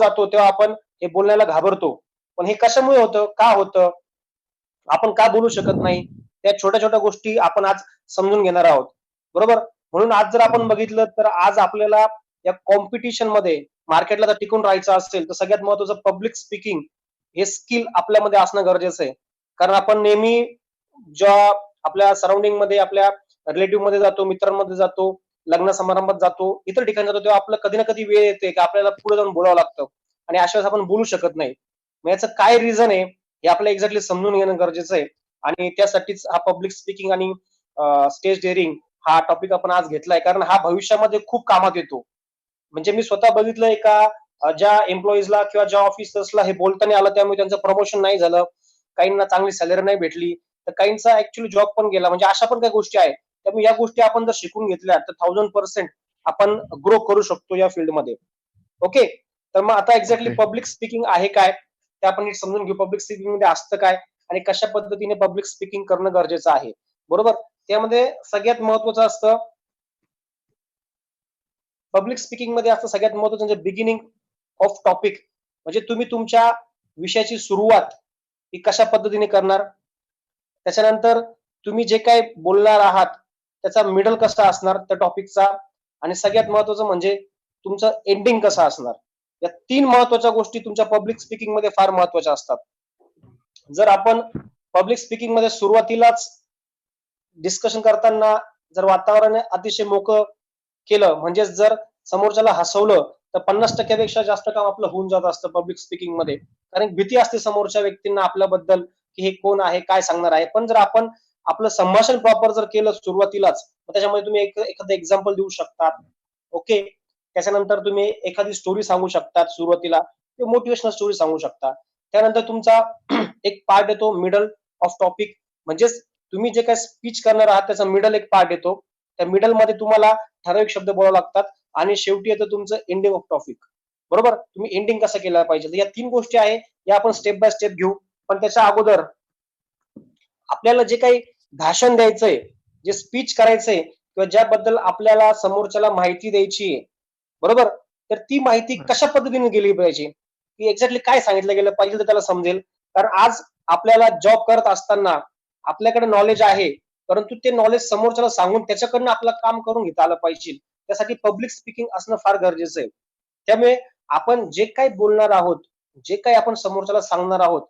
जातो तेव्हा आपण हे बोलण्याला घाबरतो. पण हे कशामुळे होतं, का होतं, आपण का बोलू शकत नाही, त्या छोट्या छोट्या गोष्टी आपण आज समजून घेणार आहोत. बरोबर. म्हणून आज जर आपण बघितलं तर आज आपल्याला या कॉम्पिटिशन मध्ये मार्केटला जर टिकून राहायचं असेल तर सगळ्यात महत्वाचं पब्लिक स्पीकिंग हे स्किल आपल्यामध्ये असणं गरजेचं आहे. कारण आपण नेहमी ज्या आपल्या सराउंडिंग मध्ये, आपल्या रिलेटिव्ह मध्ये जातो, मित्रांमध्ये जातो, लग्न समारंभात जातो, इतर ठिकाणी जातो, तेव्हा आपलं कधी ना कधी वेळ येते की आपल्याला पुढे जाऊन बोलावं लागतं आणि अशा वेळेस आपण बोलू शकत नाही. मग याचं काय रिझन आहे हे आपल्याला एक्झॅक्टली समजून घेणं गरजेचं आहे. आणि त्यासाठीच हा पब्लिक स्पीकिंग आणि स्टेज डेअरिंग हा टॉपिक आपण आज घेतलाय, कारण हा भविष्यामध्ये खूप कामात येतो. म्हणजे मी स्वतः बघितलंय का ज्या एम्प्लॉईजला किंवा ज्या ऑफिसर्सला हे बोलता नाही आलं त्यामुळे त्यांचं प्रमोशन नाही झालं, काहींना चांगली सॅलरी नाही भेटली, तर काहींचा ऍक्च्युअली जॉब पण गेला. म्हणजे अशा पण काही गोष्टी आहेत. त्यामुळे या गोष्टी आपण जर शिकून घेतल्या तर 1000% आपण ग्रो करू शकतो या फील्डमध्ये. ओके. तर मग आता एक्झॅक्टली ओके. पब्लिक स्पीकिंग आहे काय ते आपण नीट समजून घेऊ. पब्लिक स्पीकिंग मध्ये असतं काय आणि कशा पद्धतीने पब्लिक स्पीकिंग करणं गरजेचं आहे. बरोबर. त्यामध्ये सगळ्यात महत्वाचं असतं, पब्लिक स्पीकिंग मध्ये असतं सगळ्यात महत्वाचं म्हणजे बिगिनिंग ऑफ टॉपिक. म्हणजे तुम्ही तुमच्या विषयाची सुरुवात ही कशा पद्धतीने करणार, त्याच्यानंतर तुम्ही जे काही बोलणार आहात त्याचा मिडल कसा असणार त्या टॉपिकचा, आणि सगळ्यात महत्वाचं म्हणजे तुमचं एंडिंग कसं असणार. या 3 महत्वाच्या गोष्टी तुमच्या पब्लिक स्पीकिंग मध्ये फार महत्वाच्या असतात. जर आपण पब्लिक स्पीकिंग मध्ये सुरुवातीलाच डिस्कशन करताना जर वातावरण अतिशय मोकळं केलं, म्हणजेच जर समोरच्याला हसवलं, तर 50% जास्त काम आपलं होऊन जात असतं पब्लिक स्पीकिंग मध्ये. कारण भीती असते समोरच्या व्यक्तींना आपल्याबद्दल की हे कोण आहे, काय सांगणार आहे. पण जर आपण आपलं संभाषण प्रॉपर जर केलं सुरुवातीलाच, त्याच्यामध्ये तुम्ही एखादं एक्झाम्पल देऊ शकतात. ओके. त्याच्यानंतर तुम्ही एखादी स्टोरी सांगू शकतात सुरुवातीला, किंवा मोटिवेशनल स्टोरी सांगू शकता. त्यानंतर तुमचा एक पार्ट येतो मिडल ऑफ टॉपिक. म्हणजेच तुम्ही जे काही स्पीच करणार आहात त्याचा मिडल एक पार्ट येतो. त्या मिडल मध्ये तुम्हाला ठराविक शब्द बोलावे लागतात आणि शेवटी येतं तुमचं एंडिंग ऑफ टॉपिक. बरोबर. तुम्ही एंडिंग कसं केलं पाहिजे. या 3 गोष्टी आहे, या आपण स्टेप बाय स्टेप घेऊ. पण त्याच्या अगोदर आपल्याला जे काही भाषण द्यायचंय, जे स्पीच करायचंय, किंवा ज्याबद्दल आपल्याला समोरच्याला माहिती द्यायची आहे, बरोबर, तर ती माहिती कशा पद्धतीने गेली पाहिजे, की एक्झॅक्टली काय सांगितलं गेलं पाहिजे तर त्याला समजेल. कारण आज आपल्याला जॉब करत असताना आपल्याकडे नॉलेज आहे, परंतु ते नॉलेज समोरच्याला सांगून त्याच्याकडनं आपलं काम करून घेता आलं पाहिजे. त्यासाठी पब्लिक स्पीकिंग असणं फार गरजेचं आहे. त्यामुळे आपण जे काही बोलणार आहोत, जे काही आपण समोरच्याला सांगणार आहोत,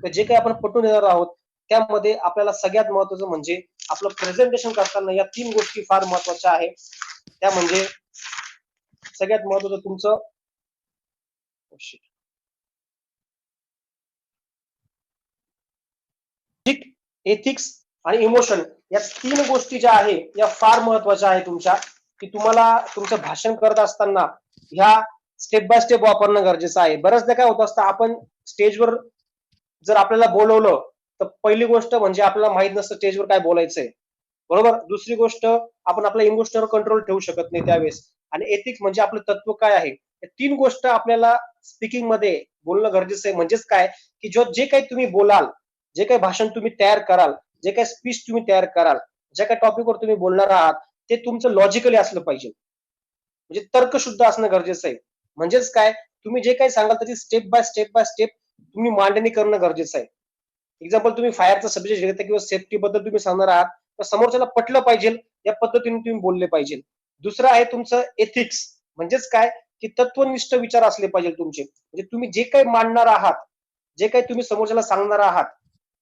जे काही आपण पटवून देणार आहोत, त्यामध्ये आपल्याला सगळ्यात महत्वाचं म्हणजे आपलं प्रेझेंटेशन करताना या 3 गोष्टी फार महत्वाच्या आहेत. त्या म्हणजे सगळ्यात महत्वाचं तुमचं एथिक्स आणि इमोशन. या 3 गोष्टी ज्या आहे या फार महत्वाच्या आहे तुमच्या, की तुम्हाला तुमचं भाषण करत असताना ह्या स्टेप बाय स्टेप वापरणं गरजेचं आहे. बऱ्याचदा काय होत असतं, आपण स्टेजवर जर आपल्याला बोलवलं तर पहिली गोष्ट म्हणजे आपल्याला माहित नसतं स्टेजवर काय बोलायचंय. बरोबर. दुसरी गोष्ट, आपण आपल्या इमोशनवर कंट्रोल ठेवू शकत नाही त्यावेळेस. आणि एथिक्स म्हणजे आपलं तत्व काय आहे. या 3 गोष्ट आपल्याला स्पीकिंग मध्ये बोलणं गरजेचं आहे. म्हणजेच काय, की जे काही तुम्ही बोलाल, जे काही भाषण तुम्ही तयार कराल, जे काही स्पीच तुम्ही तयार कराल, ज्या काही टॉपिकवर तुम्ही बोलणार आहात, ते तुमचं लॉजिकली असलं पाहिजे. म्हणजे तर्कशुद्ध असणं गरजेचं आहे. म्हणजेच काय, तुम्ही जे काही सांगाल त्याची step by step by step तुम्ही मांडणी करणं गरजेचं आहे. एक्झाम्पल, तुम्ही फायरचा सब्जेक्ट घेता किंवा सेफ्टी बद्दल तुम्ही सांगणार आहात, तर समोरच्याला पटलं पाहिजे या पद्धतीने तुम्ही बोलले पाहिजे. दुसरं आहे तुमचं एथिक्स. म्हणजेच काय, की तत्वनिष्ठ विचार असले पाहिजे तुमचे. म्हणजे तुम्ही जे काही मांडणार आहात, जे काही तुम्ही समोरच्याला सांगणार आहात,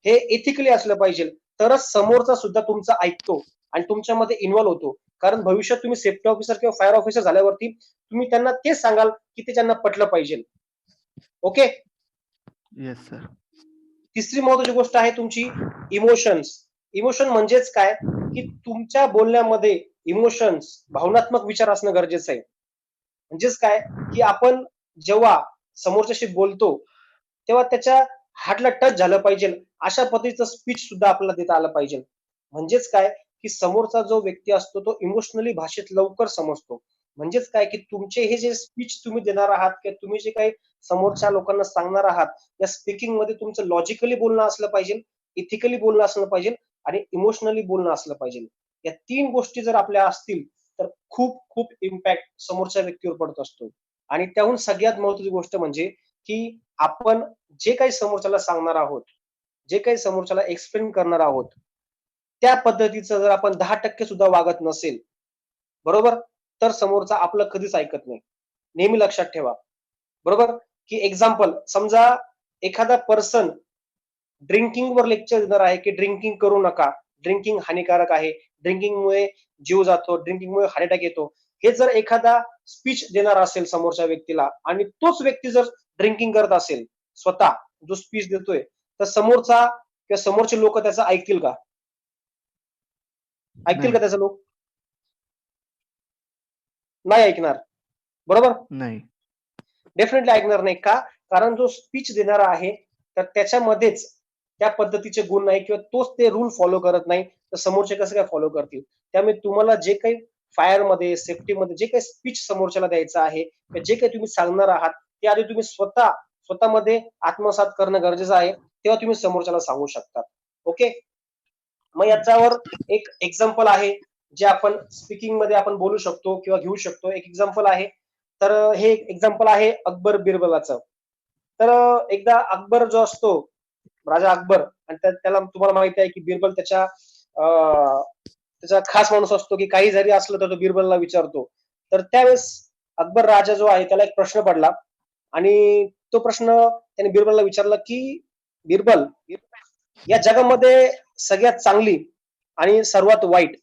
हे एथिकली असलं पाहिजे. तरच समोरचा सुद्धा तुमचं ऐकतो आणि तुमच्यामध्ये इन्व्हॉल्व होतो. कारण भविष्यात तुम्ही सेफ्टी ऑफिसर किंवा फायर ऑफिसर झाल्यावरती तुम्ही त्यांना तेच सांगाल की ते त्यांना पटलं पाहिजे. ओके. Yes sir. तिसरी महत्वाची गोष्ट आहे तुमची इमोशन्स. इमोशन म्हणजेच काय, की तुमच्या बोलण्यामध्ये इमोशन्स, भावनात्मक विचार असणं गरजेचं आहे. म्हणजेच काय, की आपण जेव्हा समोरच्याशी बोलतो तेव्हा त्याच्या हार्टला टच झालं पाहिजे, अशा पद्धतीचं स्पीच सुद्धा आपल्याला देता आलं पाहिजे. म्हणजेच काय, की समोरचा जो व्यक्ती असतो तो इमोशनली भाषेत लवकर समजतो. म्हणजेच काय, की तुमचे हे जे स्पीच तुम्ही देणार आहात किंवा तुम्ही जे काही समोरच्या लोकांना सांगणार आहात, या स्पीकिंग मध्ये तुमचं लॉजिकली बोलणं असलं पाहिजे, इथिकली बोलणं असलं पाहिजे आणि इमोशनली बोलणं असलं पाहिजे. या 3 गोष्टी जर आपल्या असतील तर खूप खूप इम्पॅक्ट समोरच्या व्यक्तीवर पडत असतो. आणि त्याहून सगळ्यात महत्त्वाची गोष्ट म्हणजे की आपण जे काही समोरच्याला सांगणार आहोत, जे काही समोरच्याला एक्सप्लेन करणार आहोत, त्या पद्धतीचं जर आपण 10% सुद्धा वागत नसेल, बरोबर, तर समोरचा आपलं कधीच ऐकत नाही. नेहमी लक्षात ठेवा. बरोबर, की एक्झाम्पल समजा एखादा पर्सन ड्रिंकिंगवर लेक्चर देणार आहे, की ड्रिंकिंग करू नका, ड्रिंकिंग हानिकारक आहे, ड्रिंकिंगमुळे जीव जातो, ड्रिंकिंगमुळे हार्ट अटॅक येतो. हे जर एखादा स्पीच देणार असेल समोरच्या व्यक्तीला आणि तोच व्यक्ती जर ड्रिंकिंग करत असेल स्वतः, जो स्पीच देतोय, तर समोरचा किंवा समोरचे लोक त्याचं ऐकतील का? ऐकतील का नाही. त्याचे लोक? नाही ऐकणार. बरोबर? नाही. डेफिनेटली ऐकणार नाही. का? कारण जो स्पीच देणारा आहे, तर त्याच्यामध्येच त्या पद्धतीचे गुण नाही किंवा तोच ते रूल फॉलो करत नाही, तर समोरचे कसं काय फॉलो करतील? त्यामुळे तुम्हाला जे काही फायरमध्ये, सेफ्टीमध्ये जे काही स्पीच समोरच्याला द्यायचं आहे, किंवा जे काही तुम्ही सांगणार आहात, ते आधी तुम्ही स्वतःमध्ये आत्मसात करणं गरजेचं आहे. तेव्हा तुम्ही समोरच्याला सांगू शकता. ओके? मग याच्यावर एक एक्झाम्पल आहे, जे आपण स्पीकिंगमध्ये आपण बोलू शकतो किंवा घेऊ शकतो. एक एक्झाम्पल आहे. तर हे एक्झाम्पल आहे अकबर बिरबलाचं. तर एकदा अकबर जो असतो, राजा अकबर, आणि त्याला तुम्हाला माहिती आहे की बिरबल त्याचा खास माणूस असतो, की काही जरी असलं तर तो बिरबलला विचारतो. तर त्यावेळेस अकबर राजा जो आहे त्याला एक प्रश्न पडला आणि तो प्रश्न त्याने बिरबलला विचारला, की बिरबल, या जगामध्ये सगळ्यात चांगली आणि सर्वात वाईट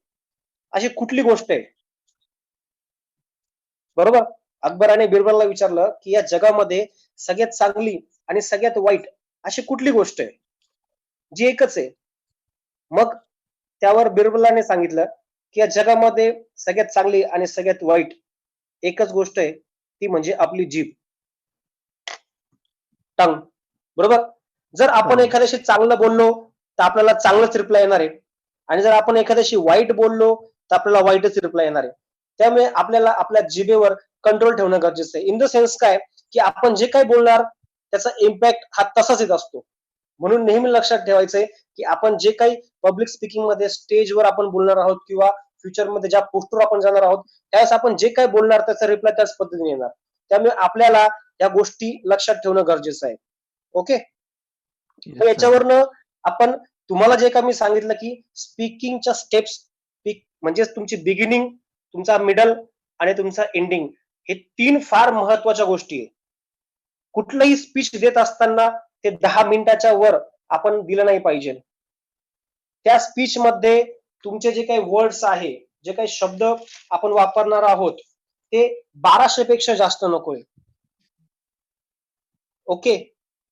अशी कुठली गोष्ट आहे? बरोबर? अकबराने बिरबलला विचारलं, की या जगामध्ये सगळ्यात चांगली आणि सगळ्यात वाईट अशी कुठली गोष्ट आहे? जी एकच आहे. मग त्यावर बिरबलाने सांगितलं, की या जगामध्ये सगळ्यात चांगली आणि सगळ्यात वाईट एकच गोष्ट आहे, ती म्हणजे आपली जीभ, टंग. बरोबर? जर आपण हो. एखाद्याशी चांगलं बोललो, तर आपल्याला चांगलंच रिप्लाय येणार आहे. आणि जर आपण एखाद्याशी वाईट बोललो, तर आपल्याला वाईटच रिप्लाय येणार आहे. त्यामुळे आपल्याला आपल्या जिभेवर कंट्रोल ठेवणं गरजेचं आहे. इन द सेन्स काय, की आपण जे काही बोलणार त्याचा इम्पॅक्ट हा तसाच येत असतो. म्हणून नेहमी लक्षात ठेवायचंय, की आपण जे काही पब्लिक स्पीकिंगमध्ये स्टेजवर आपण बोलणार आहोत किंवा फ्युचरमध्ये ज्या पोस्टवर आपण जाणार आहोत, त्यावेळेस आपण जे काही बोलणार त्याचा रिप्लाय त्याच पद्धतीने येणार. त्यामुळे आपल्याला या गोष्टी लक्षात ठेवणं गरजेचं आहे. ओके? तर येस सर. याच्यावरनं आपण तुम्हाला जे काही मी सांगितलं, की स्पीकिंगच्या स्टेप्स म्हणजे तुमची बिगिनिंग, तुमचा मिडल आणि तुमचा एंडिंग, हे 3 फार महत्त्वाच्या गोष्टी आहे. कुठलंही स्पीच देत असताना ते 10 मिनिटाच्या वर आपण दिलं नाही पाहिजे. त्या स्पीचमध्ये तुमचे जे काही वर्ड्स आहे, जे काही शब्द आपण वापरणार आहोत, ते 1200 पेक्षा जास्त नकोय. ओके?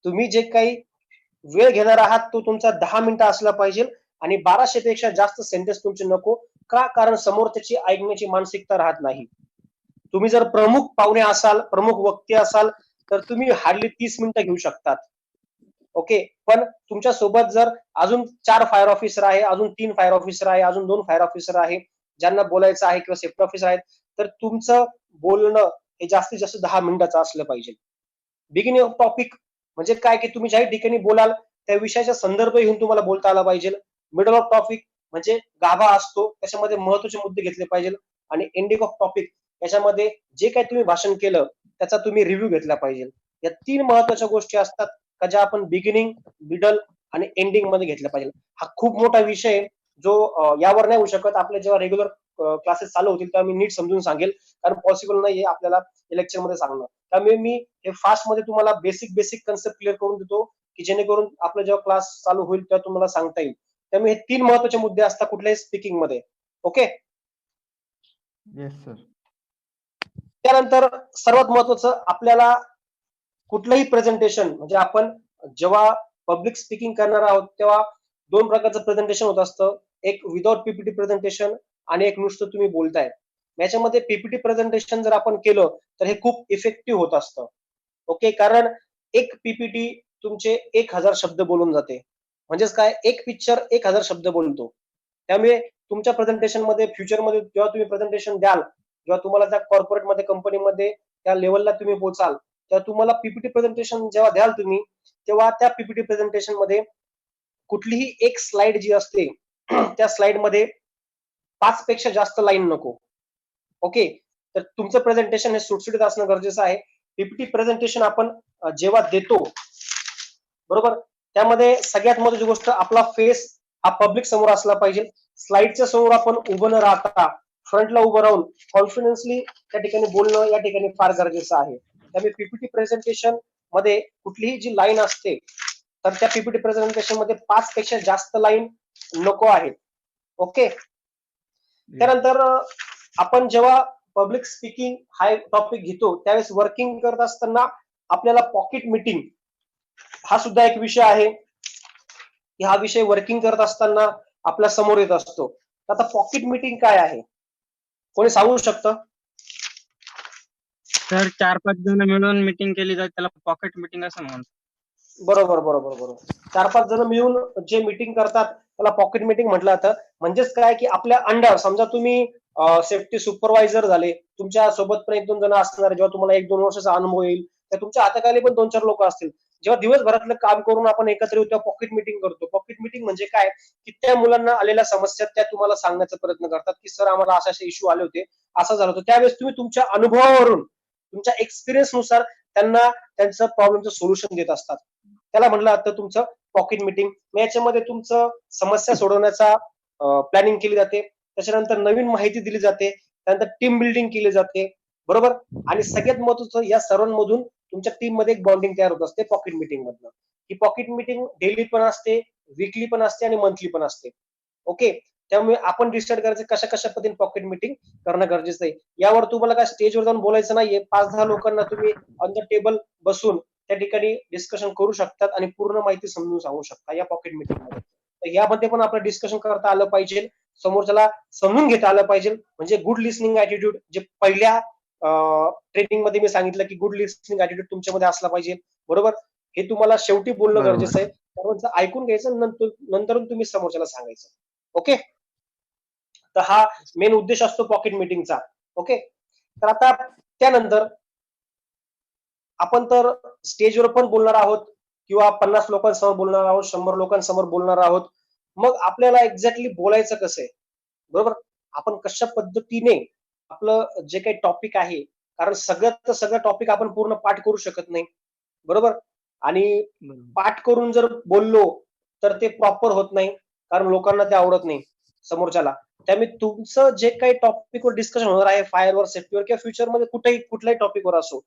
तुम्ही जे काही वेळ घेणार आहात तो तुमचा 10 मिनिटं असला पाहिजे आणि 1200 पेक्षा जास्त सेंटेन्स तुमचे नको. का? कारण समोरच्याची ऐकण्याची मानसिकता राहत नाही. तुम्ही जर प्रमुख पाहुणे असाल, प्रमुख वक्ते असाल, तर तुम्ही हार्डली 30 मिनिटं घेऊ शकतात. ओके. पण तुमच्या सोबत जर अजून 4 फायर ऑफिसर आहे, अजून 3 फायर ऑफिसर आहे, अजून 2 फायर ऑफिसर आहे, ज्यांना बोलायचं आहे किंवा सेफ्टी ऑफिसर आहेत, तर तुमचं बोलणं हे जास्तीत जास्त 10 मिनिटाचं असलं पाहिजे. बिगिनिंग ऑफ टॉपिक म्हणजे काय, की तुम्ही ज्याही ठिकाणी बोलाल त्या विषयाचा संदर्भ घेऊन तुम्हाला बोलता आला पाहिजे. मिडल ऑफ टॉपिक म्हणजे गाभा असतो, त्याच्यामध्ये महत्त्वाचे मुद्दे घेतले पाहिजे. आणि एंडिंग ऑफ टॉपिक याच्यामध्ये जे काही तुम्ही भाषण केलं त्याचा तुम्ही रिव्ह्यू घेतला पाहिजे. या 3 महत्त्वाच्या गोष्टी असतात, का ज्या आपण बिगिनिंग, मिडल आणि एंडिंग मध्ये घेतल्या पाहिजे. हा खूप मोठा विषय आहे, जो यावर नाही होऊ शकत. आपले जेव्हा रेग्युलर क्लासेस चालू होतील तेव्हा मी नीट समजून सांगेल, कारण पॉसिबल नाहीये आपल्याला लेक्चर मध्ये सांगणं. त्यामुळे मी हे फास्ट मध्ये तुम्हाला बेसिक कन्सेप्ट क्लिअर करून देतो, की जेणेकरून आपला जेव्हा क्लास चालू होईल तेव्हा तुम्हाला सांगता येईल. त्यामुळे हे 3 महत्त्वाचे मुद्दे असतात कुठल्याही स्पीकिंग मध्ये. ओके? Yes sir. त्यानंतर सर्वात महत्त्वाचं, आपल्याला कुठलंही प्रेझेंटेशन म्हणजे आपण जेव्हा पब्लिक स्पीकिंग करणार आहोत तेव्हा 2 प्रकारचं प्रेझेंटेशन होत असतं. एक विदाऊट पीपीटी प्रेझेंटेशन आणि एक नुसतं तुम्ही बोलताय. याच्यामध्ये पीपीटी प्रेझेंटेशन जर आपण केलं तर हे खूप इफेक्टिव्ह होत असतं. ओके, कारण एक पीपीटी तुमचे 1000 शब्द बोलून जाते. म्हणजेच काय, एक पिक्चर 1000 शब्द बोलतो. त्यामुळे तुमच्या प्रेझेंटेशनमध्ये फ्युचरमध्ये जेव्हा तुम्ही प्रेझेंटेशन द्याल, जेव्हा तुम्हाला त्या कॉर्पोरेटमध्ये, कंपनीमध्ये त्या लेवलला तुम्ही पोहोचाल, तेव्हा तुम्हाला पीपीटी प्रेझेंटेशन जेव्हा द्याल तुम्ही, तेव्हा त्या पीपीटी प्रेझेंटेशनमध्ये कुठलीही एक स्लाइड जी असते, त्या स्लाइडमध्ये 5 पेक्षा जास्त लाईन नको. ओके. तर तुमचं प्रेझेंटेशन हे सुटसुटीत असणं गरजेचं आहे. पीपीटी प्रेझेंटेशन आपण जेव्हा देतो, बरोबर, त्यामध्ये सगळ्यात महत्त्वाची गोष्ट आपला फेस हा पब्लिक समोर असला पाहिजे. स्लाइडच्या समोर आपण उभं न राहता फ्रंटला उभं राहून कॉन्फिडन्सली त्या ठिकाणी बोलणं या ठिकाणी फार गरजेचं आहे. त्यामुळे पीपीटी प्रेझेंटेशन मध्ये कुठलीही जी लाईन असते तर त्या पीपीटी प्रेझेंटेशन मध्ये 5 पेक्षा जास्त लाईन नको आहेत. ओके. त्यानंतर आपण जेव्हा पब्लिक स्पीकिंग हा टॉपिक घेतो त्यावेळेस वर्किंग करत असताना आपल्याला पॉकेट मीटिंग हा सुद्धा एक विषय आहे की हा विषय वर्किंग करत असताना आपल्या समोर येत असतो. आता पॉकेट मीटिंग काय आहे, कोणी सांगू शकतं? सर 4-5 जण मिळून मीटिंग केली जाते त्याला पॉकेट मीटिंग असं म्हणतात. बरोबर बरोबर बरोबर. 4-5 जण मिळून जे मीटिंग करतात त्याला पॉकेट मीटिंग म्हटलं जातं. म्हणजेच काय की आपल्या अंडर समजा तुम्ही सेफ्टी सुपरवायझर झाले, तुमच्या सोबत पण 1-2 जण असणार, जेव्हा तुम्हाला 1-2 वर्षाचा अनुभव येईल तर तुमच्या हाताखाली पण 2-4 लोक असतील. जेव्हा दिवसभरातलं काम करून आपण एकत्र येऊ तेव्हा पॉकेट मीटिंग करतो. पॉकेट मीटिंग म्हणजे काय की त्या मुलांना आलेल्या समस्या त्या तुम्हाला सांगण्याचा प्रयत्न करतात की सर आम्हाला असे असे इश्यू आले होते, असं झालं होतं. त्यावेळेस तुम्ही तुमच्या अनुभवावरून तुमच्या एक्सपिरियन्स नुसार त्यांना त्यांचं प्रॉब्लेमचं सोल्युशन देत असतात. त्याला म्हटलं जातं तुमचं पॉकेट मीटिंग. याच्यामध्ये तुमचं समस्या सोडवण्याचा प्लॅनिंग केली जाते. त्याच्यानंतर नवीन माहिती दिली जाते. त्यानंतर टीम बिल्डिंग केली जाते, बरोबर. आणि सगळ्यात महत्त्वाचं या सर्वांमधून तुमच्या टीम मध्ये एक बॉन्डिंग तयार होत असते पॉकेट मीटिंग मधनं. ही पॉकेट मीटिंग डेली पण असते, वीकली पण असते आणि मंथली पण असते. ओके. त्यामुळे आपण डिसाईड करायचं कशा कशा पद्धतीने पॉकेट मीटिंग करणं गरजेचं आहे. यावर तुम्हाला काय स्टेजवर जाऊन बोलायचं नाहीये. 5-10 लोकांना तुम्ही ऑन द टेबल बसून त्या ठिकाणी डिस्कशन करू शकतात आणि पूर्ण माहिती समजून सांगू शकता या पॉकेट मीटिंग मध्ये. तर यामध्ये पण आपलं डिस्कशन करता आलं पाहिजे, समोरच्याला समजून घेता आलं पाहिजे. म्हणजे गुड लिसनिंग ऍटिट्यूड जे पहिल्या ट्रेनिंग मध्ये मी सांगितलं की गुड लिसनिंग ऍटिट्यूड तुमच्यामध्ये असला पाहिजे, बरोबर. हे तुम्हाला शेवटी बोलणं बरोबर. गरजेचं आहे. सर्वांचं ऐकून घ्यायचं नंतर तुम्ही समोरच्याला सांगायचं. ओके. तर हा मेन उद्देश असतो पॉकेट मीटिंगचा. ओके. तर आता त्यानंतर आपण तर स्टेजवर पण बोलणार आहोत किंवा 50 लोकांसमोर बोलणार आहोत, 100 लोकांसमोर बोलणार आहोत. मग आपल्याला एक्झॅक्टली बोलायचं कसं आहे, बरोबर. आपण कशा पद्धतीने आपलं जे काही टॉपिक आहे, कारण सगळं टॉपिक आपण पूर्ण पाठ करू शकत नाही, बरोबर. आणि पाठ करून जर बोललो तर ते प्रॉपर होत नाही, कारण लोकांना ते आवडत नाही समोरच्याला. त्यामुळे तुमचं जे काही टॉपिकवर डिस्कशन होणार आहे, फायरवर, सेफ्टीवर किंवा फ्युचरमध्ये कुठल्याही टॉपिकवर असो,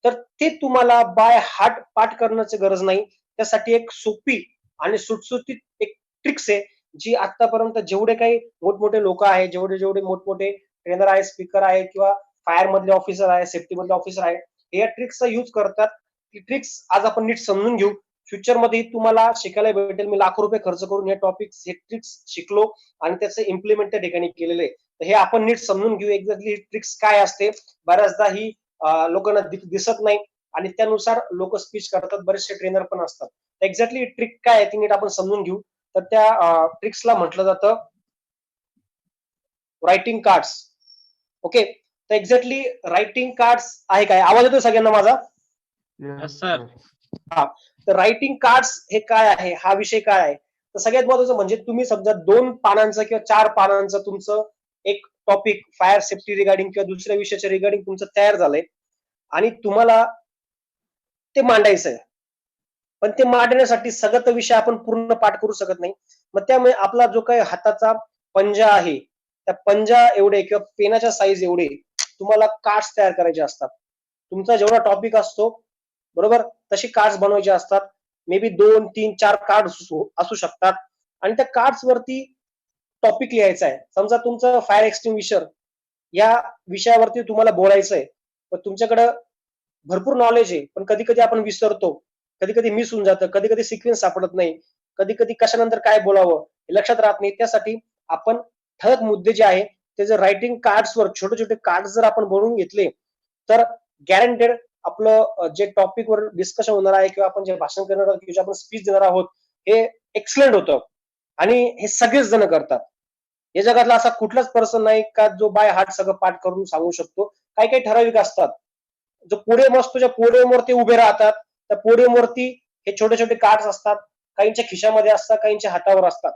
तर ते तुम्हाला बाय हार्ट पाठ करण्याची गरज नाही. त्यासाठी एक सोपी आणि सुटसुटीत एक ट्रिक्स आहे, जी आतापर्यंत जेवढे काही मोठमोठे लोक आहेत, जेवढे मोठमोठे ट्रेनर आहे, स्पीकर आहे किंवा फायर मधले ऑफिसर आहे, सेफ्टी मधले ऑफिसर आहे, हे या ट्रिक्सचा यूज करतात. ती ट्रिक्स आज आपण नीट समजून घेऊ. फ्युचरमध्ये तुम्हाला शिकायला भेटेल. मी लाखो रुपये खर्च करून हे टॉपिक्स हे ट्रिक्स शिकलो आणि त्याचं इम्प्लिमेंट त्या ठिकाणी केलेलं आहे. तर हे आपण नीट समजून घेऊ एक्झॅक्टली ट्रिक्स काय असते. बऱ्याचदा ही लोकांना दिसत नाही आणि त्यानुसार लोक स्पीच करतात. बरेचसे ट्रेनर पण असतात. एक्झॅक्टली ट्रिक काय आहे ती नीट आपण समजून घेऊ. तर त्या ट्रिक्सला म्हटलं जातं रायटिंग कार्ड्स. ओके. तर एक्झॅक्टली रायटिंग कार्ड्स आहे काय? आवाज येतो सगळ्यांना माझा? Yes, sir. sir. तर रायटिंग कार्ड्स हे काय आहे, हा विषय काय आहे? तर सगळ्यात महत्वाचं म्हणजे तुम्ही समजा 2 पानांचं किंवा 4 पानांचं तुमचं एक टॉपिक फायर सेफ्टी रिगार्डिंग किंवा दुसऱ्या विषयाच्या रिगार्डिंग तुमचं तयार झालंय आणि तुम्हाला ते मांडायचं आहे. पण ते मांडण्यासाठी सगळं विषय आपण पूर्ण पाठ करू शकत नाही. मग त्यामुळे आपला जो काही हाताचा पंजा आहे, त्या पंजा एवढे किंवा पेनाच्या साईज एवढे तुम्हाला कार्ड्स तयार करायचे असतात. तुमचा जेवढा टॉपिक असतो, बरोबर, तशी कार्ड्स बनवायचे असतात. मे बी 2, 3, 4 कार्ड असू शकतात आणि त्या कार्ड्स वरती टॉपिक लिहायचा आहे. समजा तुमचं फायर एक्सटिंग्विशर या विषयावरती तुम्हाला बोलायचं आहे. पण तुमच्याकडे भरपूर नॉलेज आहे, पण कधी कधी आपण विसरतो, कधी कधी मिस होऊन जातं, कधी कधी सिक्वेन्स सापडत नाही, कधी कधी कशानंतर काय बोलावं हे लक्षात राहत नाही. त्यासाठी आपण ठळक मुद्दे जे आहे ते जर रायटिंग कार्ड्सवर छोटे छोटे कार्ड जर आपण बनवून घेतले तर गॅरंटेड आपलं जे टॉपिकवर डिस्कशन होणार आहे किंवा आपण जे भाषण करणार आहोत किंवा आपण स्पीच देणार आहोत हे एक्सलंट होतं आणि हे सगळेच जण करतात. या जगातला असा कुठलाच पर्सन नाही का जो बाय हार्ट सगळं पाठ करून सांगू शकतो. काही काही ठराविक असतात जो पोडियम असतो, ज्या पोडियमवरती उभे राहतात, त्या पोडियमवरती हे छोटे छोटे कार्ड्स असतात, काहींच्या खिशामध्ये असतात, काहींच्या हातावर असतात.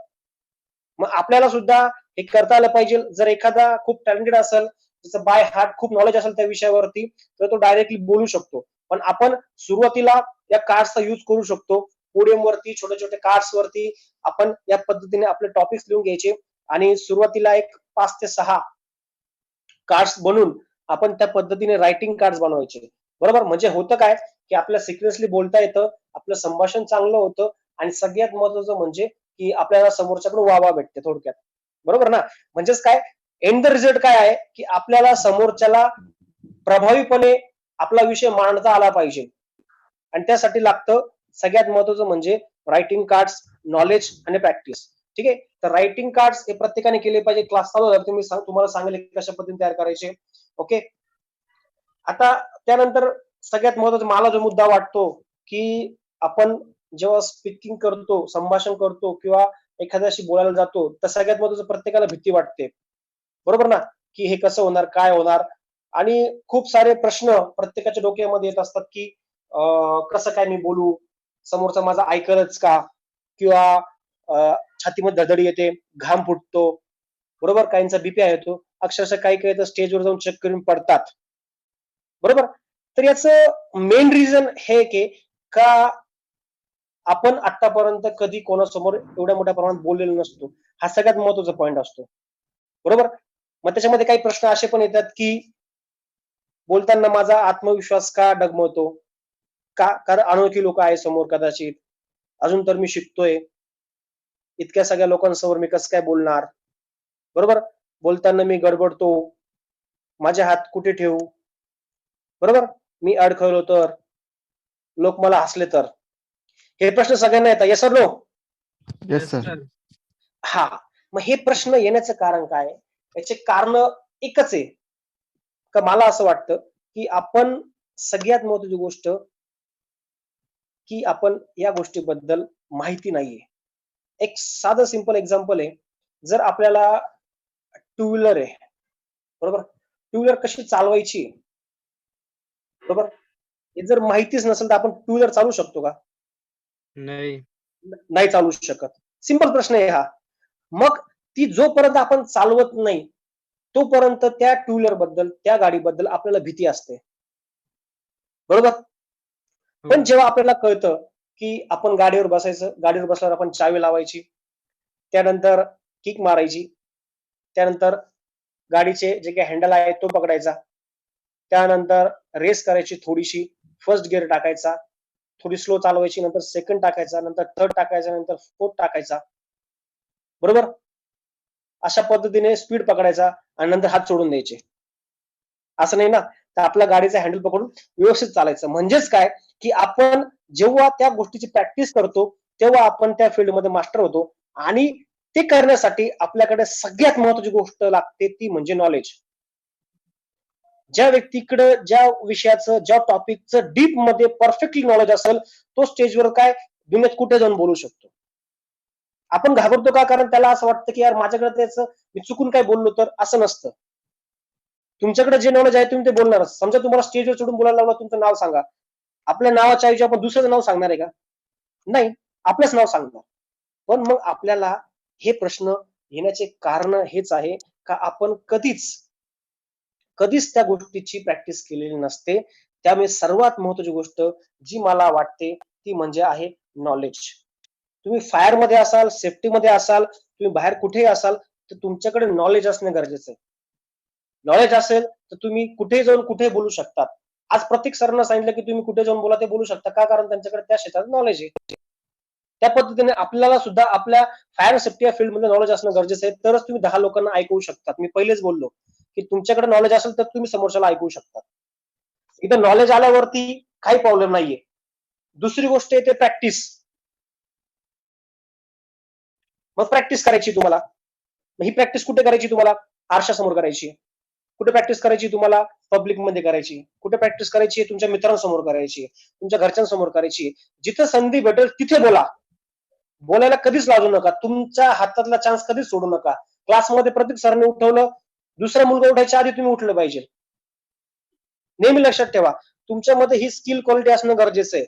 मग आपल्याला सुद्धा हे करता आलं पाहिजे. जर एखादा खूप टॅलेंटेड असेल त्याचं बाय हार्ट खूप नॉलेज असेल त्या विषयावरती तर तो डायरेक्टली बोलू शकतो. पण आपण सुरुवातीला या कार्ड्सचा यूज करू शकतो. पोडियम वरती छोटे छोटे कार्ड्स वरती आपण या पद्धतीने आपले टॉपिक्स लिहून घ्यायचे आणि सुरुवातीला एक 5 ते 6 कार्ड्स बनवून आपण त्या पद्धतीने रायटिंग कार्ड्स बनवायचे. बरोबर, म्हणजे होतं काय की आपल्याला सिक्वेन्सली बोलता येतं, आपलं संभाषण चांगलं होतं आणि सगळ्यात महत्वाचं म्हणजे की आपल्याला समोरच्याकडून वाह भेटते थोडक्यात. बरोबर ना? म्हणजेच काय, एंड द रिझल्ट काय आहे की आपल्याला समोरच्याला प्रभावीपणे आपला विषय मांडता आला पाहिजे आणि त्यासाठी लागतं सगळ्यात महत्वाचं म्हणजे रायटिंग कार्ड्स, नॉलेज आणि प्रॅक्टिस. ठीक आहे, तर रायटिंग कार्ड्स हे प्रत्येकाने केले पाहिजे. क्लास चालू झाला तुम्ही तुम्हाला सांगेल कशा पद्धतीने तयार करायचे. ओके, आता त्यानंतर सगळ्यात महत्वाचा मला जो मुद्दा वाटतो की आपण जेव्हा स्पीकिंग करतो, संभाषण करतो किंवा एखाद्याशी बोलायला जातो तर सगळ्यात महत्वाचं प्रत्येकाला भीती वाटते. बरोबर ना? की हे कसं होणार, काय होणार, आणि खूप सारे प्रश्न प्रत्येकाच्या डोक्यामध्ये येत असतात की कसं काय मी बोलू, समोरचा माझा ऐकलच का, किंवा छातीमध्ये धडधड येते, घाम फुटतो. बरोबर, काहींचा बीपी आहे तो अक्षरशः काही काही तर स्टेजवर जाऊन चेक करून पडतात. बरोबर, तर याचं मेन रिझन हे की का आपण आतापर्यंत कधी कोणासमोर एवढ्या मोठ्या प्रमाणात बोललेलो नसतो. हा सगळ्यात महत्वाचा पॉईंट असतो. बरोबर, मग त्याच्यामध्ये काही प्रश्न असे पण येतात की बोलताना माझा आत्मविश्वास का डगमगतो, का, कारण अनोळखी लोक आहे समोर, कदाचित अजून तर मी शिकतोय, इतक्या सगळ्या लोकांसमोर मी कसं काय बोलणार. बरोबर, बोलताना मी गडबडतो, माझे हात कुठे ठेवू. बरोबर, मी अडखळलो तर, लोक मला हसले तर, हे प्रश्न सगळ्यांना येतात. Yes sir no? Yes sir. हा, मग हे प्रश्न येण्याचं कारण काय, याचे कारण एकच आहे का मला असं वाटतं की आपण सगळ्यात महत्वाची गोष्ट की आपण या गोष्टीबद्दल माहिती नाहीये. एक साधं सिंपल एक्झाम्पल आहे, जर आपल्याला टू व्हीलर आहे, बरोबर, टू व्हीलर कशी चालवायची, बरोबर, हे जर माहितीच नसेल तर आपण टू व्हीलर चालवू शकतो का? नाही. नाही चालू शकत. सिंपल प्रश्न आहे हा. मग ती जोपर्यंत आपण चालवत नाही तोपर्यंत त्या टू व्हीलर बद्दल, त्या गाडीबद्दल आपल्याला भीती असते. बरोबर, पण जेव्हा आपल्याला कळतं की आपण गाडीवर बसायचं, गाडीवर बसल्यावर आपण चावी लावायची, त्यानंतर किक मारायची, त्यानंतर गाडीचे जे काही हँडल आहे तो पकडायचा, त्यानंतर रेस करायची थोडीशी, फर्स्ट गिअर टाकायचा, थोडी स्लो चालवायची, नंतर सेकंड टाकायचा, नंतर थर्ड टाकायचा, नंतर फोर्थ टाकायचा. बरोबर, अशा पद्धतीने स्पीड पकडायचा आणि नंतर हात सोडून द्यायचे. असं नाही ना, तर आपल्या गाडीचा हँडल पकडून व्यवस्थित चालायचं. म्हणजेच काय की आपण जेव्हा त्या गोष्टीची प्रॅक्टिस करतो तेव्हा आपण त्या फील्डमध्ये मास्टर होतो आणि ते करण्यासाठी आपल्याकडे सगळ्यात महत्वाची गोष्ट लागते ती म्हणजे नॉलेज. ज्या व्यक्तीकडे ज्या विषयाचं, ज्या टॉपिकचं डीप मध्ये परफेक्टली नॉलेज असेल तो स्टेजवर काय दुनियेत कुठे जाऊन बोलू शकतो. आपण घाबरतो का, कारण त्याला असं वाटतं की यार माझ्याकडे त्याचं मी चुकून काय बोललो तर. असं नसतं. तुमच्याकडे जे नॉलेज आहे तुम्ही ते बोलणारच. समजा तुम्हाला स्टेजवर चढून बोलायला लावलं, तुमचं नाव सांगा, आपल्या नावाच्या ऐवजी आपण दुसऱ्याचं नाव सांगणार आहे का? नाही, आपलंच नाव सांगणार. पण मग आपल्याला हे प्रश्न येण्याचे कारण हेच आहे का आपण कधीच त्या गोष्टीची प्रॅक्टिस केलेली नसते. त्यामुळे सर्वात महत्वाची गोष्ट जी मला वाटते ती म्हणजे आहे नॉलेज. तुम्ही फायर मध्ये असाल, सेफ्टी मध्ये असाल, तुम्ही बाहेर कुठेही असाल तर तुमच्याकडे नॉलेज असणे गरजेचं आहे. नॉलेज असेल तर तुम्ही कुठेही जाऊन कुठेही बोलू शकतात. आज प्रत्येक सरांना सांगितलं की तुम्ही कुठे जाऊन बोला, ते बोलू शकता का, कारण त्यांच्याकडे त्या क्षेत्रात नॉलेज आहे. त्या पद्धतीने आपल्याला सुद्धा आपल्या फायर सेफ्टी या फील्ड मध्ये नॉलेज असणं गरजेचं आहे, तरच तुम्ही 10 लोकांना ऐकवू शकतात. मी पहिलेच बोललो की तुमच्याकडे नॉलेज असेल तर तुम्ही समोरच्याला ऐकवू शकतात. इथं नॉलेज आल्यावरती काही प्रॉब्लेम नाहीये. दुसरी गोष्ट येते प्रॅक्टिस. मग प्रॅक्टिस करायची तुम्हाला. मग ही प्रॅक्टिस कुठे करायची तुम्हाला? आरशासमोर करायची. कुठे प्रॅक्टिस करायची तुम्हाला? पब्लिक मध्ये करायची. कुठे प्रॅक्टिस करायची? तुमच्या मित्रांसमोर करायची, तुमच्या घरच्यांसमोर करायची. जिथे संधी भेटेल तिथे बोला. बोलायला कधीच लाजू नका. तुमच्या हातातला चान्स कधीच सोडू नका. क्लासमध्ये प्रत्येक सरांनी उठवलं, दुसरा मुलगा उठायच्या आधी तुम्ही उठलं पाहिजे. नेहमी लक्षात ठेवा, तुमच्यामध्ये ही स्किल क्वालिटी असणं गरजेचं आहे.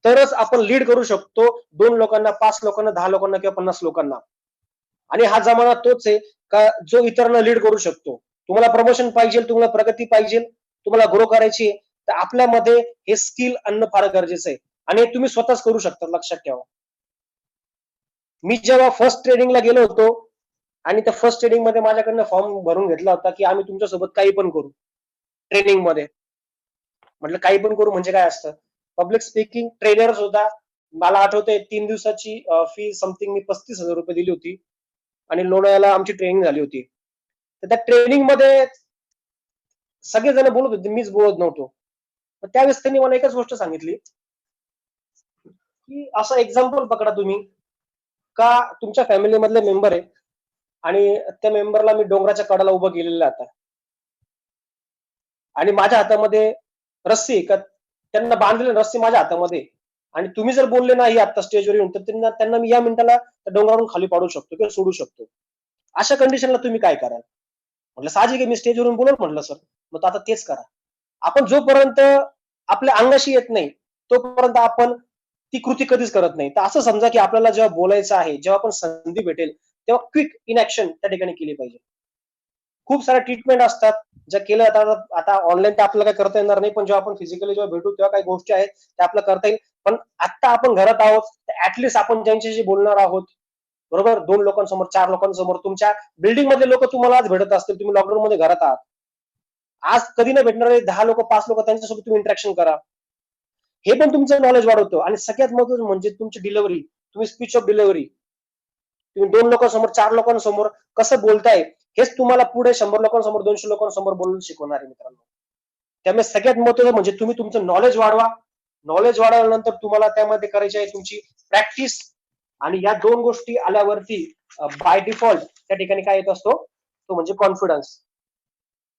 तरच आपण लीड करू शकतो 2 लोकांना, 5 लोकांना, 10 लोकांना किंवा 50 लोकांना. आणि हा जमाना तोच आहे का जो इतरांना लीड करू शकतो. तुम्हाला प्रमोशन पाहिजे, तुम्हाला प्रगती पाहिजे, तुम्हाला ग्रो करायची, तर आपल्यामध्ये हे स्किल आणणं फार गरजेचं आहे आणि हे तुम्ही स्वतःच करू शकता, लक्षात ठेवा. मी जेव्हा फर्स्ट ट्रेनिंगला गेलो होतो आणि त्या फर्स्ट ट्रेनिंग मध्ये माझ्याकडनं फॉर्म भरून घेतला होता की आम्ही तुमच्यासोबत काही पण करू ट्रेनिंग मध्ये. म्हटलं काही पण करू म्हणजे काय असतं? पब्लिक स्पीकिंग ट्रेनर होता. मला आठवतंय 3 दिवसाची फी समथिंग मी 35,000 रुपये दिली होती आणि लोणावळ्याला आमची ट्रेनिंग झाली होती. तर त्या ट्रेनिंग मध्ये सगळेजण बोलत होते, मीच बोलत नव्हतो. तर त्यावेळेस त्यांनी मला एकच गोष्ट सांगितली की असं एक्झाम्पल पकडा तुम्ही का तुमच्या फॅमिली मधले मेंबर आहे आणि त्या मेंबरला मी डोंगराच्या कडाला उभं केलेलं आहे आता आणि माझ्या हातामध्ये रस्सी आहे का त्यांना बांधलेली रस्सी माझ्या हातामध्ये आहे. आणि तुम्ही जर बोलले नाही आता स्टेजवर येऊन तर त्यांना मी या मिनिटाला त्या डोंगरावरून खाली पाडू शकतो किंवा सोडू शकतो. अशा कंडिशनला तुम्ही काय कराल? म्हटलं साहजिक आहे, मी स्टेजवरून बोलत म्हटलं सर. मग आता तेच करा. आपण जोपर्यंत आपल्या अंगाशी येत नाही तोपर्यंत आपण ती कृती कधीच करत नाही. तर असं समजा की आपल्याला जेव्हा बोलायचं आहे, जेव्हा आपण संधी भेटेल तेव्हा क्विक इन ऍक्शन त्या ठिकाणी केली पाहिजे. खूप साऱ्या ट्रीटमेंट असतात ज्या केल्या जातात. आता ऑनलाईन ते आपल्याला काही करता येणार नाही, पण जेव्हा आपण फिजिकली जेव्हा भेटू तेव्हा काही गोष्टी आहेत त्या आपल्याला करता येईल. पण आता आपण घरात आहोत, ऍटलिस्ट आपण ज्यांच्याशी बोलणार आहोत, बरोबर, 2 लोकांसमोर, 4 लोकांसमोर, तुमच्या बिल्डिंग मधले लोक तुम्हाला आज भेटत असतील, तुम्ही लॉकडाऊन मध्ये घरात आहात. आज कधी नाही भेटणारे 10 लोक, 5 लोक, त्यांच्यासोबत तुम्ही इंटरॅक्शन करा. हे पण तुमचं नॉलेज वाढवतो. आणि सगळ्यात महत्त्वाचं म्हणजे तुमची डिलिव्हरी, तुम्ही स्पीच ऑफ डिलिव्हरी, तुम्ही 2 लोकांसमोर, 4 लोकांसमोर कसं बोलताय हेच तुम्हाला पुढे 100 लोकांसमोर, 200 लोकांसमोर बोलून शिकवणार आहे मित्रांनो. त्यामुळे सगळ्यात महत्त्वाचं म्हणजे तुम्ही तुमचं नॉलेज वाढवा. नॉलेज वाढवल्यानंतर तुम्हाला त्यामध्ये करायची आहे तुमची प्रॅक्टिस. आणि या 2 गोष्टी आल्यावरती बाय डिफॉल्ट त्या ठिकाणी काय येत असतो, तो म्हणजे कॉन्फिडन्स.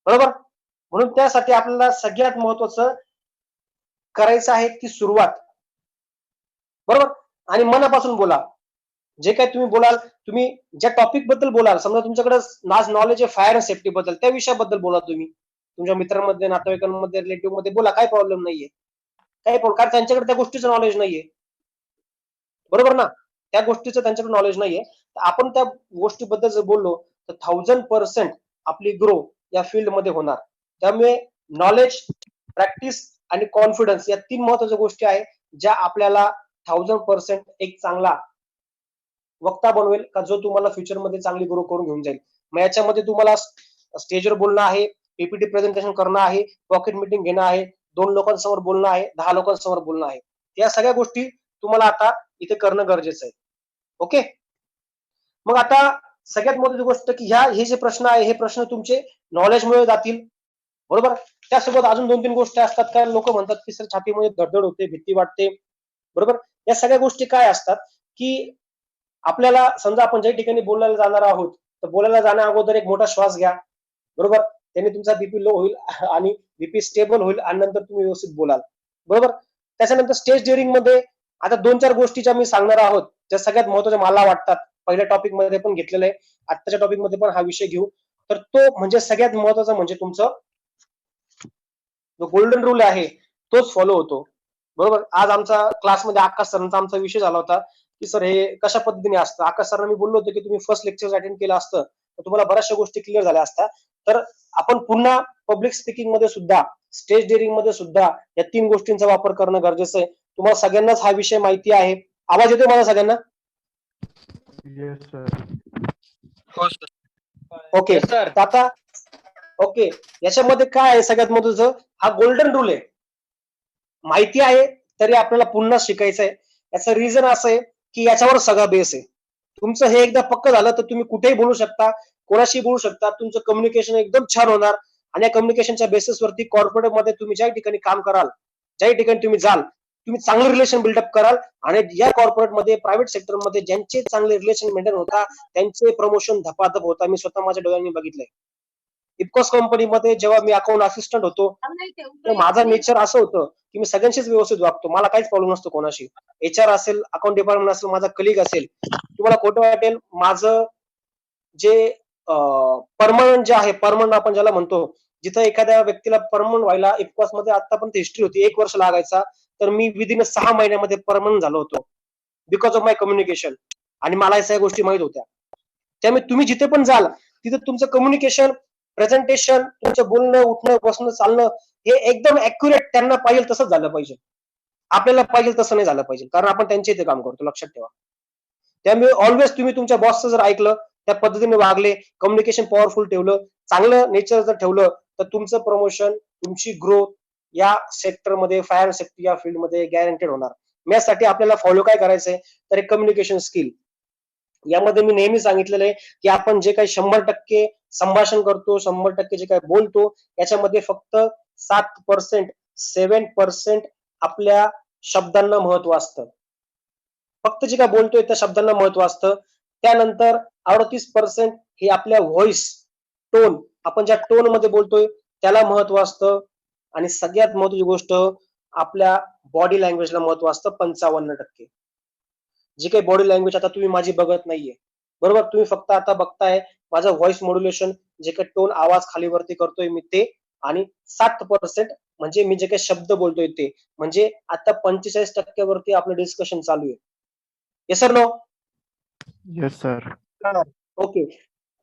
बरोबर. म्हणून त्यासाठी आपल्याला सगळ्यात महत्त्वाचं करायचं आहे ती सुरुवात. बरोबर. आणि मनापासून बोला. जे काही तुम्ही बोलाल, तुम्ही ज्या टॉपिक बद्दल बोलाल, समजा तुमच्याकडे नॉलेज आहे फायर अँड सेफ्टी बद्दल, त्या विषयाबद्दल बोला तुम्ही. तुमच्या मित्रांमध्ये, नातेवाईकांमध्ये, रिलेटिव्ह मध्ये बोला, काही प्रॉब्लेम नाहीये. काही कारण त्यांच्याकडे त्या गोष्टीचं नॉलेज नाहीये. बरोबर ना? त्या गोष्टीचं त्यांच्याकडे नॉलेज नाहीये. तर आपण त्या गोष्टीबद्दल जर बोललो तर 1000% आपली ग्रो या फील्डमध्ये होणार. त्यामुळे नॉलेज, प्रॅक्टिस आणि कॉन्फिडन्स या 3 महत्त्वाच्या गोष्टी आहेत ज्या आपल्याला 1000% एक चांगला वक्ता बनवेल का जो तुम्हाला फ्युचरमध्ये चांगली ग्रो करून घेऊन जाईल. मग याच्यामध्ये तुम्हाला स्टेजवर बोलणं आहे, पीपीटी प्रेझेंटेशन करणं आहे, पॉकेट मीटिंग घेणं आहे, 2 लोकांसमोर बोलणं आहे, 10 लोकांसमोर बोलणं आहे. या सगळ्या गोष्टी तुम्हाला आता इथे करणं गरजेचं आहे. ओके. मग आता सगळ्यात महत्त्वाची गोष्ट की हे जे प्रश्न आहे हे प्रश्न तुमचे नॉलेजमुळे जातील. बरोबर. त्यासोबत अजून 2-3 गोष्टी असतात. काय लोक म्हणतात की सर छातीमध्ये धडधड होते, भीती वाटते. बरोबर. या सगळ्या गोष्टी काय असतात की आपल्याला समजा आपण ज्या ठिकाणी बोलायला जाणार आहोत तर बोलायला जाण्या अगोदर एक मोठा श्वास घ्या. बरोबर. त्याने तुमचा बीपी लो होईल आणि बीपी स्टेबल होईल आणि नंतर तुम्ही व्यवस्थित बोलाल. बरोबर. त्याच्यानंतर स्टेज डेअरिंग मध्ये आता 2-4 गोष्टीच्या मी सांगणार आहोत ज्या सगळ्यात महत्त्वाच्या मला वाटतात. पहिल्या टॉपिक मध्ये पण घेतलेलं आहे, आत्ताच्या टॉपिक मध्ये पण हा विषय घेऊ. तर तो म्हणजे सगळ्यात महत्त्वाचा म्हणजे तुमचं जो गोल्डन रूल आहे तोच फॉलो होतो. बरोबर. आज आमचा क्लासमध्ये आकाश सरांचा आमचा विषय झाला होता की सर हे कशा पद्धतीने असतं. आकाश सरांना मी बोललो होतो की तुम्ही फर्स्ट लेक्चर अटेंड केलं असतं तर तुम्हाला बऱ्याचशा गोष्टी क्लिअर झाल्या असत्या. तर आपण पुन्हा पब्लिक स्पीकिंग मध्ये सुद्धा, स्टेज डेअरिंग मध्ये सुद्धा या 3 गोष्टींचा वापर करणं गरजेचं आहे. तुम्हाला सगळ्यांनाच हा विषय माहिती आहे. आवाज येतोय मला सगळ्यांना? Yes sir. हो सर. ओके. आता ओके, याच्यामध्ये काय आहे सगळ्यात महत्त्वाचं, हा गोल्डन रूल आहे. माहिती आहे तरी आपल्याला पुन्हा शिकायचं आहे. याचं रिझन असं आहे की याच्यावर सगळा बेस आहे. तुमचं हे एकदा पक्क झालं तर तुम्ही कुठेही बोलू शकता, कोणाशी बोलू शकता. तुमचं कम्युनिकेशन एकदम छान होणार आणि या कम्युनिकेशनच्या बेसिसवरती कॉर्पोरेट मध्ये तुम्ही ज्या ठिकाणी काम कराल, ज्याही ठिकाणी तुम्ही जाल, तुम्ही चांगलं रिलेशन बिल्डअप कराल आणि या कॉर्पोरेट मध्ये, प्रायव्हेट सेक्टर मध्ये ज्यांचे चांगले रिलेशन मेंटेन होता त्यांचे प्रमोशन धपाधप होता. मी स्वतः माझ्या डोळ्यांनी बघितलंय. इफकॉस कंपनीमध्ये जेव्हा मी अकाउंट असिस्टंट होतो तर माझा नेचर असं होतं की मी सगळ्यांशीच व्यवस्थित वागतो. मला काहीच प्रॉब्लेम नसतो कोणाशी. एचआर असेल, अकाउंट डिपार्टमेंट असेल, माझा कलिग असेल. तुम्हाला खोटं वाटेल, माझं जे परमनंट जे आहे, परमनंट आपण ज्याला म्हणतो, जिथं एखाद्या व्यक्तीला परमनंट व्हायला इफकॉस मध्ये आतापर्यंत हिस्ट्री होती 1 वर्ष लागायचा, तर मी विदिन 6 महिन्यामध्ये परमनंट झालो होतो बिकॉज ऑफ माय कम्युनिकेशन. आणि मला या सगळ्या गोष्टी माहित होत्या. त्यामुळे तुम्ही जिथे पण जाल तिथे तुमचं कम्युनिकेशन प्रेझेंटेशन, तुमचं बोलणं, उठणं, बसणं, चालणं हे एकदम ऍक्युरेट त्यांना पाहिजे तसंच झालं पाहिजे. आपल्याला पाहिजे तसं नाही झालं पाहिजे, कारण आपण त्यांच्या इथे काम करतो, लक्षात ठेवा. त्यामुळे ऑलवेज तुम्ही तुमच्या बॉसचं जर ऐकलं, त्या पद्धतीने वागले, कम्युनिकेशन पॉवरफुल ठेवलं, चांगलं नेचर जर ठेवलं, तर तुमचं प्रमोशन, तुमची ग्रोथ या सेक्टरमध्ये, फायर सेफ्टी या फील्डमध्ये गॅरंटेड होणार. यासाठी आपल्याला फॉलो काय करायचंय, तर एक कम्युनिकेशन स्किल. यामध्ये मी नेहमी सांगितलेलं आहे की आपण जे काही 100% संभाषण करतो, 100% जे काही बोलतो, याच्यामध्ये फक्त 7%, 7% आपल्या शब्दांना महत्व असतं. फक्त जे काय बोलतोय त्या शब्दांना महत्व असतं. त्यानंतर 38% हे आपल्या व्हॉइस, टोन, आपण ज्या टोन मध्ये बोलतोय त्याला महत्व असतं. आणि सगळ्यात महत्वाची गोष्ट, आपल्या बॉडी लँग्वेजला महत्व असतं 55%. जी काही बॉडी लँग्वेज आता तुम्ही माझी बघत नाहीये, बरोबर, तुम्ही फक्त आता बघताय माझं व्हॉइस मॉड्युलेशन, जे काही टोन, आवाज खाली वरती करतोय मी ते, आणि 7% म्हणजे मी जे काही शब्द बोलतोय ते. म्हणजे आता 45% वरती आपलं डिस्कशन चालू आहे. Yes sir no? Yes, sir. Okay.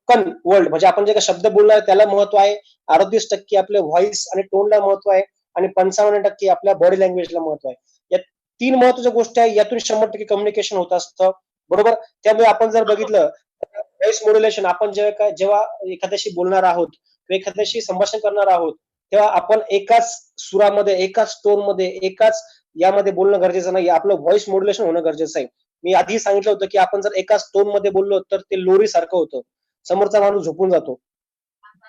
कन वर्ल्ड म्हणजे आपण जे काही शब्द बोलणार त्याला महत्व आहे. 38% आपल्या व्हॉइस आणि टोनला महत्व आहे, आणि 55% आपल्या बॉडी लँग्वेजला महत्व आहे. या 3 महत्वाच्या गोष्टी आहे, यातून 100% कम्युनिकेशन होत असतं, बरोबर. त्यामुळे आपण जर बघितलं व्हॉइस मॉड्युलेशन, आपण जेव्हा एखाद्याशी बोलणार आहोत किंवा एखाद्याशी संभाषण करणार आहोत, तेव्हा आपण एकाच सुरामध्ये, एकाच टोन मध्ये, एकाच यामध्ये बोलणं गरजेचं नाही. आपलं व्हॉइस मॉड्युलेशन होणं गरजेचं आहे. मी आधी सांगितलं होतं की आपण जर एकाच टोन मध्ये बोललो तर ते लोरी सारखं होतं, समोरचा माणूस झोपून जातो,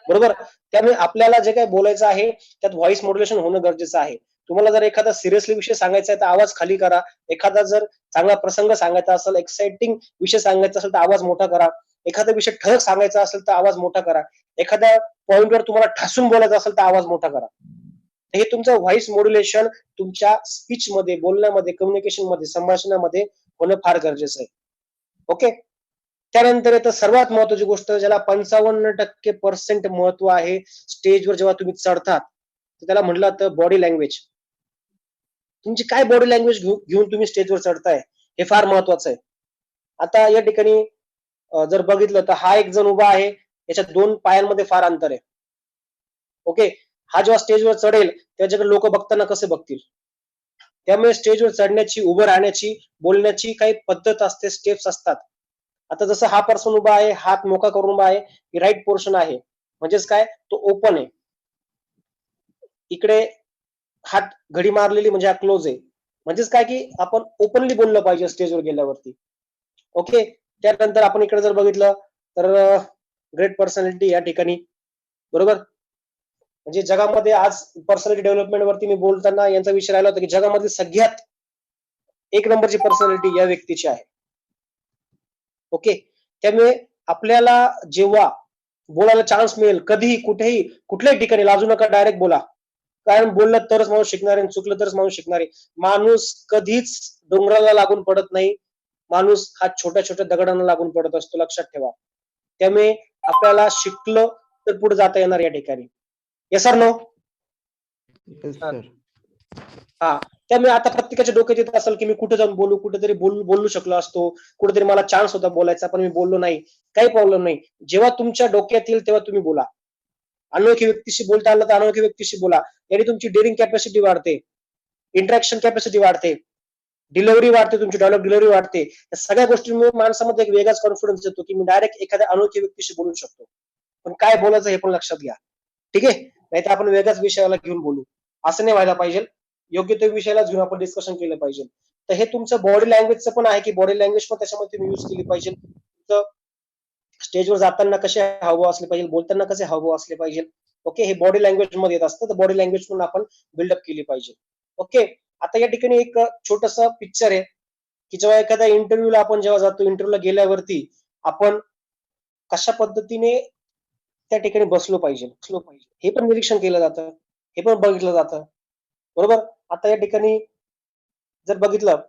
बरोबर. त्यामुळे आपल्याला जे काही बोलायचं आहे त्यात व्हॉइस मॉड्युलेशन होणं गरजेचं आहे. तुम्हाला जर एखादा सिरियसली विषय सांगायचा आहे तर आवाज खाली करा. एखादा जर चांगला प्रसंग सांगायचा असेल, एक्साइटिंग विषय सांगायचा असेल तर आवाज मोठा करा. एखादा विषय ठळक सांगायचा असेल तर आवाज मोठा करा. एखाद्या पॉइंटवर तुम्हाला ठासून बोलायचं असेल तर आवाज मोठा करा. हे तुमचं व्हॉइस मॉड्युलेशन तुमच्या स्पीच मध्ये, बोलण्यामध्ये, कम्युनिकेशन मध्ये, संभाषणामध्ये होणं फार गरजेचं आहे. ओके. त्यानंतर येतं सर्वात महत्वाची गोष्ट, ज्याला 55% महत्व आहे स्टेजवर जेव्हा तुम्ही चढतात, तर त्याला म्हटलं जातं बॉडी लँग्वेज. तुमची काय बॉडी लँग्वेज घेऊन तुम्ही स्टेजवर चढताय हे फार महत्वाचं आहे. आता या ठिकाणी जर बघितलं तर हा एक जण उभा आहे, याच्या 2 पायांमध्ये फार अंतर आहे. ओके. हा जेव्हा स्टेजवर चढेल त्याच्याकडे लोक बघताना कसे बघतील. त्यामुळे स्टेजवर चढण्याची, उभं राहण्याची, बोलण्याची काही पद्धत असते, स्टेप्स असतात. आता जसं हा पर्सन उभा आहे, हात मोका करून उभा आहे, ही राईट पोर्शन आहे, म्हणजेच काय, तो ओपन आहे. इकडे हात घडी मारलेली म्हणजे हा क्लोज आहे. म्हणजेच काय की आपण ओपनली बोललं पाहिजे स्टेजवर गेल्यावरती. ओके. त्यानंतर आपण इकडे जर बघितलं तर ग्रेट पर्सनॅलिटी या ठिकाणी, बरोबर. म्हणजे जगामध्ये आज पर्सनॅलिटी डेव्हलपमेंट वरती मी बोलताना यांचा विषय राहिला होता की जगामधली सगळ्यात 1 नंबरची पर्सनॅलिटी या व्यक्तीची आहे. ओके. त्यामुळे आपल्याला जेव्हा बोलायला चान्स मिळेल, कधीही, कुठेही, कुठल्याही ठिकाणी लाजू नका, डायरेक्ट बोला. कारण बोललं तरच माणूस शिकणार आहे, चुकलं तरच माणूस शिकणार आहे. माणूस कधीच डोंगराला लागून पडत नाही. माणूस हा छोट्या छोट्या दगडांना लागून पडत असतो, लक्षात ठेवा. त्यामुळे आपल्याला शिकलं तर पुढे जाता येणार या ठिकाणी. Yes sir no? Yes, sir. हा. त्यामुळे आता प्रत्येकाच्या डोक्यात येत असेल की मी कुठे जाऊन बोलू, कुठेतरी बोलू शकलो असतो, कुठेतरी मला चान्स होता बोलायचा पण मी बोललो नाही. काही प्रॉब्लेम नाही. जेव्हा तुमच्या डोक्यात येईल तेव्हा तुम्ही बोला. अनोळखी व्यक्तीशी बोलता आलं तर अनोळखी व्यक्तीशी बोला. याने तुमची डेअरिंग कॅपॅसिटी वाढते, इंटरॅक्शन कॅपॅसिटी वाढते, डिलिव्हरी वाढते, तुमची डायलॉग डिलिव्हरी वाढते. या सगळ्या गोष्टींमुळे माणसामध्ये एक वेगळाच कॉन्फिडन्स येतो की मी डायरेक्ट एखाद्या अनोळखी व्यक्तीशी बोलू शकतो. पण काय बोलायचं हे पण लक्षात घ्या, ठीक आहे. नाहीतर आपण वेगळ्याच विषयाला घेऊन बोलू, असं नाही व्हायला पाहिजे. योग्य त्या विषयाला घेऊन आपण डिस्कशन केलं पाहिजे. तर हे तुमचं बॉडी लँग्वेजचं पण आहे की बॉडी लँग्वेज पण त्याच्यामध्ये तुम्ही युज केली पाहिजे. स्टेजवर जाताना कसे हावभाव असले पाहिजे, बोलताना कसे हावभाव असले पाहिजे. ओके. हे बॉडी लँग्वेज मध्ये येत असतं, तर बॉडी लँग्वेज पण आपण बिल्डअप केली पाहिजे. ओके. आता या ठिकाणी एक छोटस पिक्चर आहे की जेव्हा एखाद्या इंटरव्ह्यूला आपण जेव्हा जातो, इंटरव्ह्यूला गेल्यावरती आपण कशा पद्धतीने त्या ठिकाणी बसलो पाहिजे, हे पण निरीक्षण केलं जातं, हे पण बघितलं जातं, बरोबर. आता या ठिकाणी जर बघितलं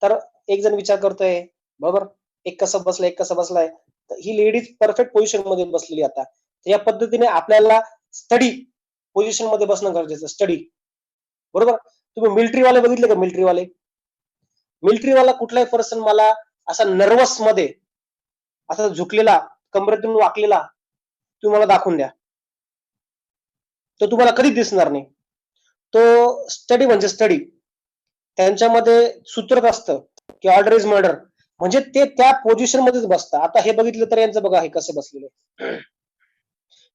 तर एक जण विचार करतोय, बरोबर, एक कसं बसलाय, एक कसं बसलाय, तर ही लेडीज परफेक्ट पोझिशन मध्ये बसलेली. आता तर या पद्धतीने आपल्याला स्टडी पोझिशन मध्ये बसणं गरजेचं, स्टडी, बरोबर. तुम्ही मिलिटरीवाले बघितले का? मिलिटरीवाला कुठलाही पर्सन मला असा नर्वस मध्ये असा झुकलेला, कमरेतून वाकलेला तुम्ही मला दाखवून द्या. तो तुम्हाला कधीच दिसणार नाही. तो स्टडी म्हणजे स्टडी. त्यांच्यामध्ये सूत्रच असतं की ऑर्डर इज मर्डर. म्हणजे ते त्या पोझिशन मध्येच बसतात. आता हे बघितलं तर यांचं बघा हे कसे बसलेले.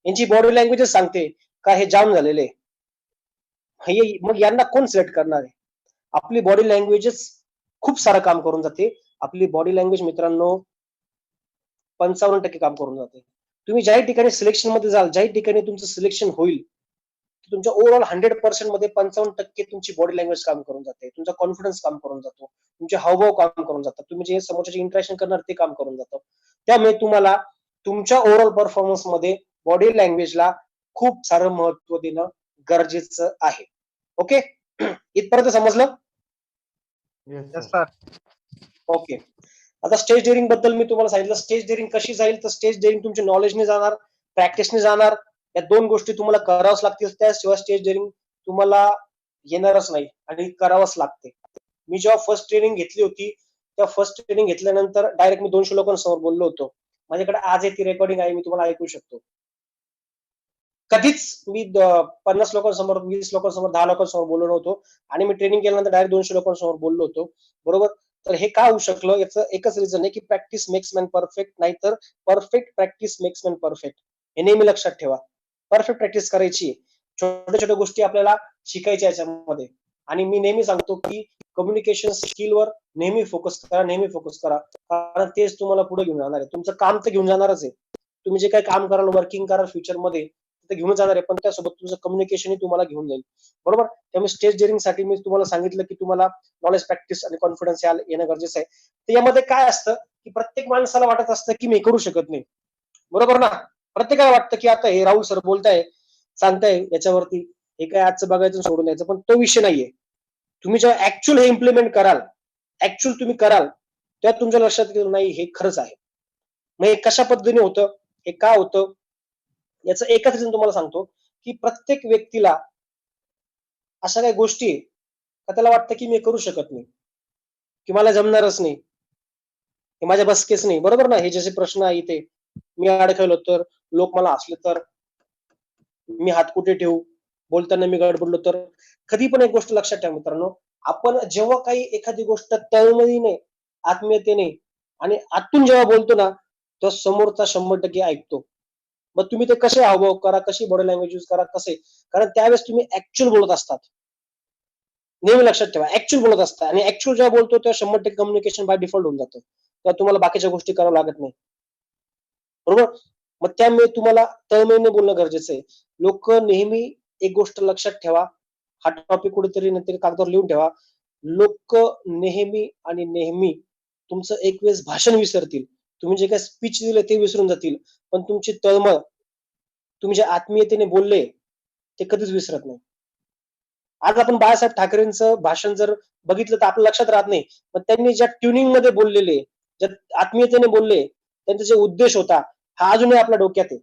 यांची बॉडी लँग्वेजच सांगते का हे जाम झालेले. मग यांना कोण सिलेक्ट करणार आहे? आपली बॉडी लँग्वेजच खूप सारं काम करून जाते. आपली बॉडी लँग्वेज मित्रांनो 55% काम करून जाते. तुम्ही ज्याही ठिकाणी सिलेक्शन मध्ये जाल, ज्याही ठिकाणी तुमचं सिलेक्शन होईल, तुमच्या ओव्हरऑल 100% मध्ये 55% तुमची बॉडी लँग्वेज काम करून जाते. तुमचा कॉन्फिडन्स काम करून जातो. तुमचे हावभाव काम करून जातात. तुम्ही जे समोरच्याचे इंटरॅक्शन करणार ते काम करून जातं. त्यामुळे तुम्हाला तुमच्या ओव्हरऑल परफॉर्मन्स मध्ये बॉडी लँग्वेजला खूप सारं महत्व देणं गरजेचं आहे. ओके, इथपर्यंत समजलं? Yes, sir. ओके. आता स्टेज डेअरिंग बद्दल मी तुम्हाला सांगितलं. स्टेज डेअरिंग कशी जाईल, तर स्टेज डेअरिंग तुमच्या नॉलेजने जाणार, प्रॅक्टिसने जाणार. या दोन गोष्टी तुम्हाला कराव्याच लागतील. त्याशिवाय स्टेज डेअरिंग तुम्हाला येणारच नाही आणि करावंच लागते. मी जेव्हा फर्स्ट ट्रेनिंग घेतली होती, त्या फर्स्ट ट्रेनिंग घेतल्यानंतर डायरेक्ट मी 200 लोकांसमोर बोललो होतो. माझ्याकडे आज ती रेकॉर्डिंग आहे, मी तुम्हाला ऐकू शकतो. कधीच मी 50 लोकांसमोर, 20 लोकांसमोर, 10 लोकांसमोर बोललो नव्हतो आणि मी ट्रेनिंग केल्यानंतर डायरेक्ट 200 लोकांसमोर बोललो होतो. बरोबर? तर हे का होऊ शकलं? याचं एकच रिझन आहे की प्रॅक्टिस मेक्स मॅन परफेक्ट, नाहीतर perfect practice makes man perfect. हे नेहमी लक्षात ठेवा. परफेक्ट प्रॅक्टिस करायची. छोट्या छोट्या गोष्टी आपल्याला शिकायच्या याच्यामध्ये. आणि मी नेहमी सांगतो की कम्युनिकेशन स्किलवर नेहमी फोकस करा, नेहमी फोकस करा. कारण तेच तुम्हाला पुढे घेऊन जाणार आहे. तुमचं काम तर घेऊन जाणारच आहे. तुम्ही जे काही काम कराल, वर्किंग कराल फ्युचरमध्ये, ते घेऊन जाणार आहे, पण त्यासोबत तुमचं कम्युनिकेशनही तुम्हाला घेऊन जाईल. बरोबर? त्यामुळे स्टेज डेअरिंग साठी मी तुम्हाला सांगितलं की तुम्हाला नॉलेज, प्रॅक्टिस आणि कॉन्फिडन्स येणं गरजेचं आहे. तर यामध्ये काय असतं की प्रत्येक माणसाला वाटत असतं की मी करू शकत नाही. बरोबर ना? प्रत्येकाला वाटतं की आता हे राहुल सर बोलताय, सांगताय याच्यावरती, हे काय आजचं बघायचं सोडून द्यायचं, पण तो विषय नाहीये. तुम्ही जेव्हा ऍक्च्युअल हे इम्प्लिमेंट कराल, ऍक्च्युअल तुम्ही कराल, तेव्हा तुमच्या लक्षात येईल नाही हे खरंच आहे. मग हे कशा पद्धतीने होतं, हे का होतं, याचं एकच रिझन तुम्हाला सांगतो की प्रत्येक व्यक्तीला अशा काही गोष्टी आहे का त्याला वाटतं की मी करू शकत नाही, की मला जमणारच नाही, हे माझ्या बसकेच नाही. बरोबर ना? हे जसे प्रश्न आहे इथे, मी अडखळलो तर, लोक मला हसले तर, मी हात कुठे ठेवू, बोलताना मी गडबडलो तर. कधी पण एक गोष्ट लक्षात ठेवा मित्रांनो, आपण जेव्हा काही एखादी गोष्ट तळमळीने, आत्मीयतेने आणि आतून जेव्हा बोलतो ना, तेव्हा समोरचा 100% ऐकतो. मग तुम्ही ते कसे हावभाव करा, कशी बॉडी लँग्वेज यूज करा, कसे, कारण त्यावेळेस तुम्ही ऍक्च्युअल बोलत असतात. नेहमी लक्षात ठेवा, ऍक्च्युअल बोलत असतात आणि ऍक्च्युअल जेव्हा बोलतो तेव्हा 100% कम्युनिकेशन बाय डिफॉल्ट होऊन जातं. तेव्हा तुम्हाला बाकीच्या गोष्टी कराव्या लागत नाही. बरोबर? मग त्यामुळे तुम्हाला तळमळीने बोलणं गरजेचं आहे. लोक नेहमी एक गोष्ट लक्षात ठेवा, हा टॉपिक कुठेतरी नंतर कागदावर लिहून ठेवा. लोक नेहमी आणि नेहमी तुमचं एक वेळेस भाषण विसरतील. तुम्ही जे काही स्पीच दिलं ते विसरून जातील. पण तुमची तळमळ, तुम्ही जे आत्मीयतेने बोलले, ते कधीच विसरत नाही. आज आपण बाळासाहेब ठाकरेंचं भाषण जर बघितलं तर आपल्या लक्षात राहत नाही. पण त्यांनी ज्या ट्युनिंग मध्ये बोललेले, ज्या आत्मीयतेने बोलले, त्यांचा जे उद्देश होता, हा अजूनही आपल्या डोक्यात आहे.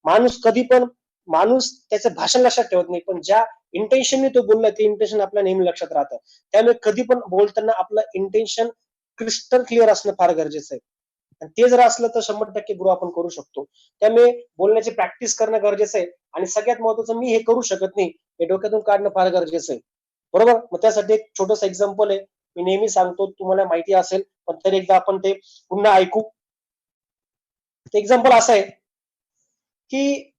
माणूस कधी पण, माणूस त्याचं भाषण लक्षात ठेवत नाही, पण ज्या इंटेन्शनने तो बोलला ते इंटेन्शन आपल्या नेहमी लक्षात राहतं. त्यामुळे कधी पण बोलताना आपलं इंटेन्शन क्रिस्टल क्लिअर असणं फार गरजेचं आहे. आणि ते जर असलं तर 100% ग्रो आपण करू शकतो. त्यामुळे बोलण्याची प्रॅक्टिस करणं गरजेचं आहे. आणि सगळ्यात महत्वाचं, मी हे करू शकत नाही, हे डोक्यातून काढणं फार गरजेचं आहे. बरोबर? मग त्यासाठी एक छोटंसं एक्झाम्पल आहे. मी नेहमी सांगतो, तुम्हाला माहिती असेल, पण तरी एकदा आपण ते पुन्हा ऐकू. एक्झाम्पल असं आहे की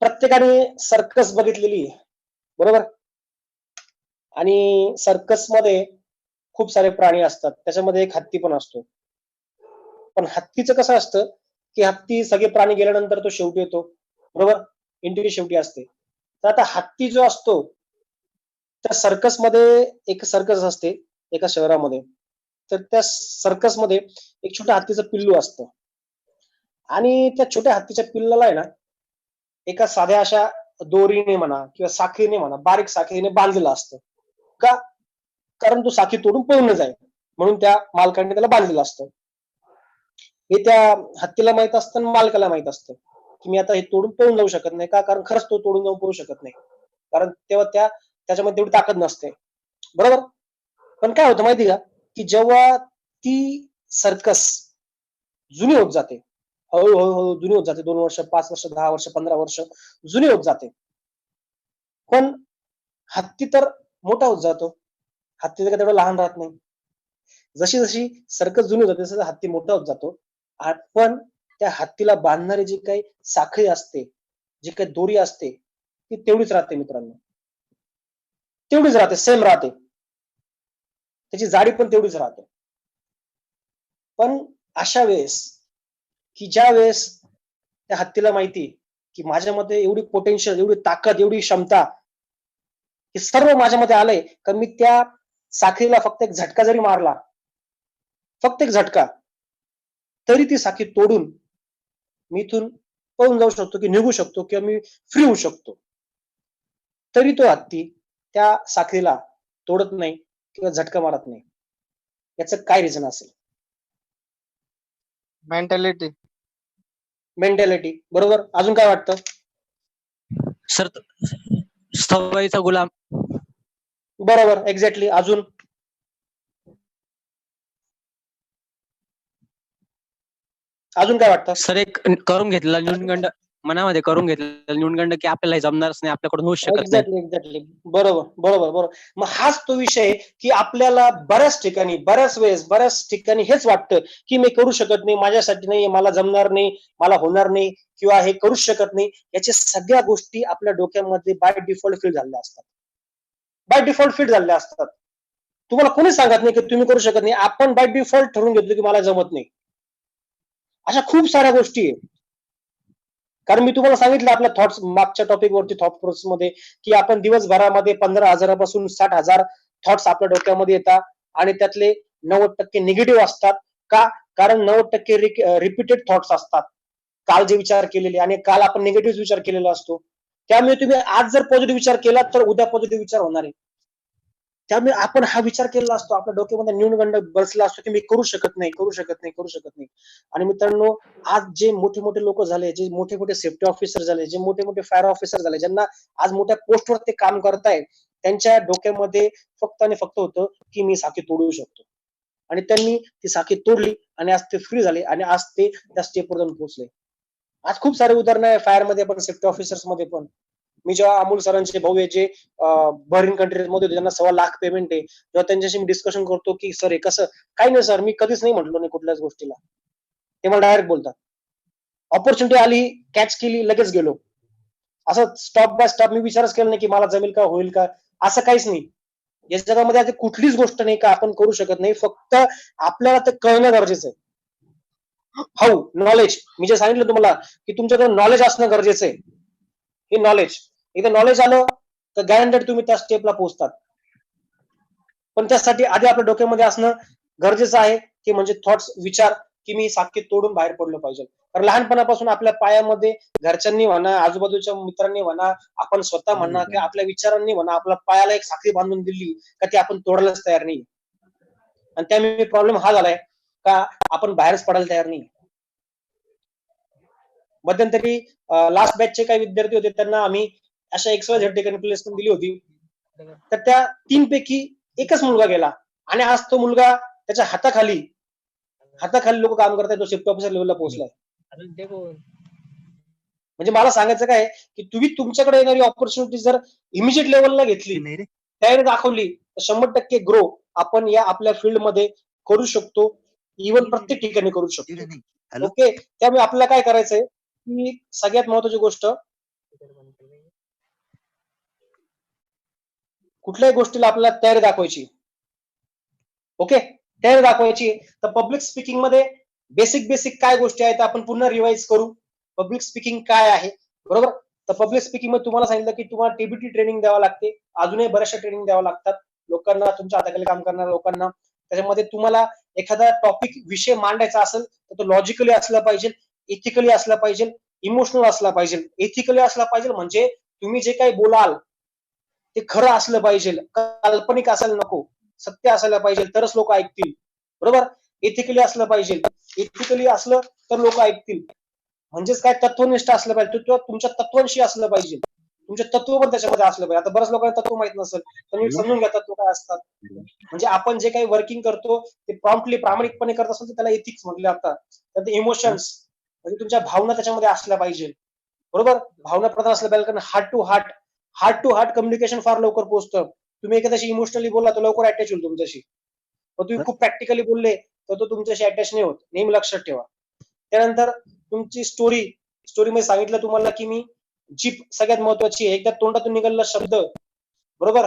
प्रत्येकाने सर्कस बघितलेली आहे. बरोबर? आणि सर्कस मध्ये खूप सारे प्राणी असतात. त्याच्यामध्ये एक हत्ती पण असतो. पण हत्तीचं कसं असतं की हत्ती, सगळे प्राणी गेल्यानंतर तो शेवटी येतो. बरोबर? एंट्री शेवटी असते. तर आता हत्ती जो असतो, त्या सर्कस मध्ये, एक सर्कस असते एका शहरामध्ये, तर त्या सर्कस मध्ये एक छोट्या हत्तीचं पिल्लू असतं. आणि त्या छोट्या हत्तीच्या पिल्लाला आहे ना, एका साध्या अशा दोरीने म्हणा किंवा साखळीने म्हणा, बारीक साखळीने बांधलेलं असतं. का? कारण तो साखळी तोडून पळून न जाईल म्हणून त्या मालकाने त्याला बांधलेलं असतं. हे त्या हत्तीला माहित असतं आणि मालकाला माहित असतं की मी आता हे तोडून पळून जाऊ शकत नाही. का? कारण खरंच तो तोडून जाऊन पळू शकत नाही, कारण तेव्हा त्याच्यामध्ये तेवढी ताकद नसते. बरोबर? पण काय होतं माहिती का, की जेव्हा ती सर्कस जुनी होत जाते, हळूहळू जुनी होत जाते. 2 वर्ष, 5 वर्ष, 10 वर्ष, 15 वर्ष जुनी होत जाते. पण हत्ती तर मोठा होत जातो. हत्ती तर तेवढा लहान राहत नाही. जशी जशी सर्कस जुनी होत जाते तसं हत्ती मोठा होत जातो. पण त्या हत्तीला बांधणारी जी काही साखळी असते, जी काही दोरी असते, ती तेवढीच राहते मित्रांनो. तेवढीच राहते, सेम राहते. त्याची जाडी पण तेवढीच राहते. पण अशा वेळेस की ज्या वेळेस त्या हत्तीला माहिती की माझ्यामध्ये एवढी पोटेन्शियल, एवढी ताकद, एवढी क्षमता, हे सर्व माझ्यामध्ये आलंय, तर मी त्या साखळीला फक्त एक झटका जरी मारला, फक्त एक झटका, तरी ती साखळी तोडून मी इथून पळून जाऊ शकतो, की निघू शकतो, किंवा मी फ्री होऊ शकतो. तरी तो हत्ती त्या साखळीला तोडत नाही किंवा झटका मारत नाही. याचं काय रिझन असेल? मेंटॅलिटी. मेंटॅलिटी. बरोबर. अजून काय वाटतं? सर सवयीचा गुलाम. बरोबर. एक्झॅक्टली. अजून? अजून काय वाटतं? सर एक करून घेतलेला न्यूनगंड, मनामध्ये करून घेतलेला न्यूनगंड की आपल्याला हे जमणारच नाही, आपल्याकडून होऊ शकत नाही. Exactly, exactly. बरोबर, बरोबर, बरोबर. मग हाच तो विषय आहे की आपल्याला बऱ्याच ठिकाणी, बऱ्याच वेळेस, बऱ्याच ठिकाणी हेच वाटतं की मी करू शकत नाही, माझ्यासाठी नाही, मला जमणार नाही, मला होणार नाही, किंवा हे करूच शकत नाही. याच्या सगळ्या गोष्टी आपल्या डोक्यामध्ये बाय डिफॉल्ट फिट झालेल्या असतात. बाय डिफॉल्ट फिट झालेल्या असतात. तुम्हाला कोणी सांगत नाही की तुम्ही करू शकत नाही. आपण बाय डिफॉल्ट ठरवून घेतलं की मला जमत नाही. अशा खूप साऱ्या गोष्टी आहेत. कारण मी तुम्हाला सांगितलं आपल्या थॉट्स मागच्या टॉपिक वरती, थॉट प्रोसेस मध्ये, की आपण दिवसभरामध्ये 15,000 पासून 60,000 थॉट्स आपल्या डोक्यामध्ये येतात, आणि त्यातले 90% निगेटिव्ह असतात. का? कारण 90% रिपीटेड थॉट्स असतात, काल जे विचार केलेले, आणि काल आपण निगेटिव्ह विचार केलेला असतो. त्यामुळे तुम्ही आज जर पॉझिटिव्ह विचार केला तर उद्या पॉझिटिव्ह विचार होणार आहे. त्यामुळे आपण हा विचार केलेला असतो, आपल्या डोक्यामध्ये न्यूनगंड बसला असतो की मी करू शकत नाही, करू शकत नाही, करू शकत नाही. आणि मित्रांनो, आज जे मोठे मोठे लोक झाले, जे मोठे मोठे सेफ्टी ऑफिसर झाले, जे मोठे मोठे फायर ऑफिसर झाले, ज्यांना आज मोठ्या पोस्टवर ते काम करताय, त्यांच्या डोक्यामध्ये फक्त आणि फक्त होतं की मी साखळी तोडू शकतो. आणि त्यांनी ती साखळी तोडली, आणि आज ते फ्री झाले, आणि आज ते त्या स्टेपवर जाऊन पोहोचले. आज खूप सारे उदाहरण आहे फायर मध्ये पण, सेफ्टी ऑफिसर्स मध्ये पण. मी जेव्हा अमोल सरांचे भाऊ आहे, जे बहरीन कंट्रीज मध्ये होते, ज्यांना 1.25 लाख पेमेंट आहे, तेव्हा त्यांच्याशी मी डिस्कशन करतो की सर हे कसं? काही नाही सर, मी कधीच नाही म्हटलो नाही कुठल्याच गोष्टीला. ते मला डायरेक्ट बोलतात, ऑपॉर्च्युनिटी आली, कॅच केली, लगेच गेलो. असं स्टॉप बाय स्टॉप मी विचारच केला नाही की मला जमेल का, होईल का, असं काहीच नाही. या जगामध्ये आता कुठलीच गोष्ट नाही का आपण करू शकत नाही, फक्त आपल्याला ते कळणं गरजेचं आहे. How, knowledge. मी जे सांगितलं तुम्हाला की तुमच्याकडे नॉलेज असणं गरजेचं आहे. हे नॉलेज, एकदा नॉलेज आलं तर गॅरंटेड तुम्ही त्या स्टेपला पोहोचतात. पण त्यासाठी आधी आपल्या डोक्यामध्ये असणं गरजेचं आहे, की म्हणजे थॉट्स, विचार, की मी साखळी तोडून बाहेर पडलो पाहिजे. तर लहानपणापासून आपल्या पायामध्ये घरच्यांनी म्हणा, आजूबाजूच्या मित्रांनी म्हणा, आपण स्वतः म्हणा, किंवा आपल्या विचारांनी म्हणा, आपल्या पायाला एक साखळी बांधून दिली का ती आपण तोडायलाच तयार नाही. आणि त्यामुळे प्रॉब्लेम हा झालाय का आपण बाहेरच पडायला तयार नाही. मध्यंतरी लास्ट बॅचचे काही विद्यार्थी होते, त्यांना आम्ही अशा XYZ ठिकाणी प्लेसमेंट दिली होती. तर त्या 3 पैकी एकच मुलगा गेला, आणि आज तो मुलगा त्याच्या हाताखाली लोक काम करतायत, तो सेफ्टी ऑफिसर लेवलला पोहोचलाय. म्हणजे मला सांगायचं काय की तुम्ही तुमच्याकडे येणारी ऑपॉर्च्युनिटी जर इमिजिएट लेवलला घेतली, तयारी दाखवली, तर 100% ग्रो आपण या आपल्या फील्ड मध्ये करू शकतो. इव्हन प्रत्येक ठिकाणी करू शकतो. ओके. त्यामुळे आपल्याला काय करायचंय की सगळ्यात महत्वाची गोष्ट, कुठल्याही गोष्टीला आपल्याला तयारी दाखवायची. ओके, तयारी दाखवायची. तर पब्लिक स्पीकिंग मध्ये बेसिक काय गोष्टी आहेत आपण पुन्हा रिवाइज करू. पब्लिक स्पीकिंग काय आहे, बरोबर? तर पब्लिक स्पीकिंग मध्ये तुम्हाला सांगितलं की तुम्हाला टीबीटी ट्रेनिंग द्यावं लागते, अजूनही बऱ्याचशा ट्रेनिंग द्यावं लागतात लोकांना, तुमच्या हाताखाली काम करणाऱ्या लोकांना. त्याच्यामध्ये तुम्हाला एखादा टॉपिक, विषय मांडायचा असेल तर तो लॉजिकली असला पाहिजे, इथिकली असला पाहिजे, इमोशनल असला पाहिजे. इथिकली असला पाहिजे म्हणजे तुम्ही जे काही बोलाल ते खरं असलं पाहिजे, काल्पनिक असायला नको, सत्य असायला पाहिजे, तरच लोक ऐकतील, बरोबर? इथिकली असलं पाहिजे. इथिकली असलं तर लोक ऐकतील. म्हणजेच काय, तत्वनिष्ठ असलं पाहिजे, तुमच्या तत्वांशी असलं पाहिजे, तुमचे तत्व पण त्याच्यामध्ये असलं पाहिजे. आता बऱ्याच लोकांना तत्व माहित नसेल, तर मी समजून घ्या तत्व काय असतात. म्हणजे आपण जे काही वर्किंग करतो ते प्रॉम्प्टली, प्रामाणिकपणे करत असेल तर त्याला एथिक्स म्हटले जातात. तर ते इमोशन्स, म्हणजे तुमच्या भावना त्याच्यामध्ये असल्या पाहिजे. बरोबर, भावना प्रधान असल्या पाहिजे, कारण हार्ट टू हार्ट कम्युनिकेशन फार लवकर पोहोचतं. तुम्ही एखाद्याशी इमोशनली बोलला तर लवकर अटॅच होईल तुमच्याशी, पण तुम्ही सर खूप प्रॅक्टिकली बोलले तर तो तुमच्याशी अटॅच नाही होत. नेहमी लक्षात ठेवा. त्यानंतर तुमची स्टोरीमध्ये सांगितलं तुम्हाला की मी जीप सगळ्यात महत्वाची आहे. एकदा तोंडातून निघालेला शब्द, बरोबर,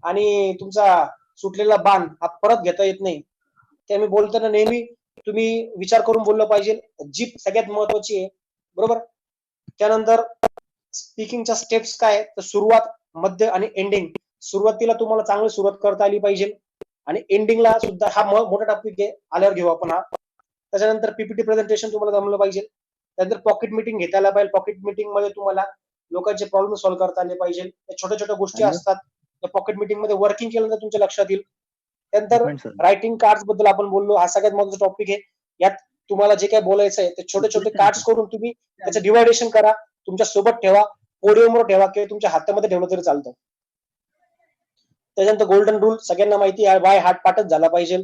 आणि तुमचा सुटलेला बाण हा परत घेता येत नाही. ते मी बोलताना नेहमी तुम्ही विचार करून बोललं पाहिजे. जीप सगळ्यात महत्वाची आहे, बरोबर. त्यानंतर स्पीकिंगच्या स्टेप्स काय आहे, तर सुरुवात, मध्य आणि एंडिंग. सुरुवातीला तुम्हाला चांगली सुरुवात करता आली पाहिजे आणि एंडिंगला सुद्धा हा मोठा टॉपिक आहे, आल्यावर घेऊ आपण हा. त्याच्यानंतर पीपीटी प्रेझेंटेशन तुम्हाला जमलं पाहिजे. त्यानंतर पॉकेट मीटिंग घेता आला पाहिजे. पॉकेट मीटिंग मध्ये तुम्हाला लोकांचे प्रॉब्लेम सॉल्व्ह करता आले पाहिजे. छोट्या छोट्या गोष्टी हॅलो असतात त्या पॉकेट मीटिंग मध्ये वर्किंग केल्यानंतर तुमच्या लक्षात येईल. एक त्यानंतर मिनिट सर रायटिंग कार्ड बद्दल आपण बोललो, हा सगळ्यात महत्वाचा टॉपिक आहे. यात तुम्हाला जे काय बोलायचं आहे ते छोटे छोटे कार्ड्स करून तुम्ही त्याचं डिवायडेशन करा, तुमच्या सोबत ठेवा, पोडियमवर ठेवा किंवा तुमच्या हातामध्ये ठेवलं तरी चालतं. त्याच्यानंतर गोल्डन रूल सगळ्यांना माहिती आहे, बाय हार्ट पाठच झाला पाहिजे.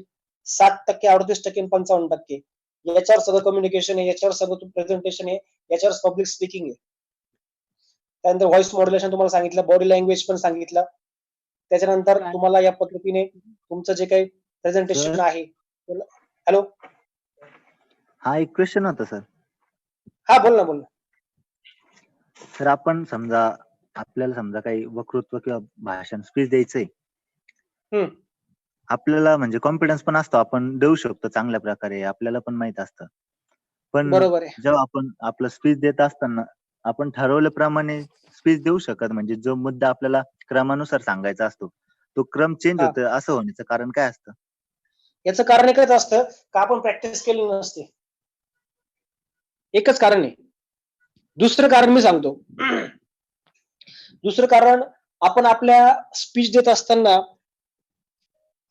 7%, 38% आणि 55%. याच्यावर सगळं कम्युनिकेशन आहे, याच्यावर सगळं प्रेझेंटेशन आहे, याच्यावर पब्लिक स्पीकिंग आहे. त्यानंतर व्हॉइस मॉड्युलेशन तुम्हाला सांगितलं, बॉडी लँग्वेज पण सांगितलं. त्याच्यानंतर तुम्हाला या पद्धतीने तुमचं जे काही प्रेझेंटेशन सर आहे. हॅलो, हा एक क्वेश्चन होता सर. हा बोल ना. सर आपण समजा आपल्याला समजा काही वक्तृत्व किंवा भाषण स्पीच द्यायचंय, हम्म, आपल्याला म्हणजे कॉन्फिडन्स पण असतो, आपण देऊ शकतो चांगल्या प्रकारे, आपल्याला पण माहित असतं. पण बरोबर आहे. जेव्हा आपण आपलं स्पीच देत असताना आपण ठरवल्याप्रमाणे स्पीच देऊ शकत, म्हणजे जो मुद्दा आपल्याला क्रमानुसार सांगायचा असतो तो क्रम चेंज हा, होतो, असं होण्याचं कारण काय असतं? याचं कारण एकच असतं का आपण प्रॅक्टिस केली नसते. एकच कारण आहे. दुसरं कारण मी सांगतो. दुसरं कारण, आपण आपल्या स्पीच देत असताना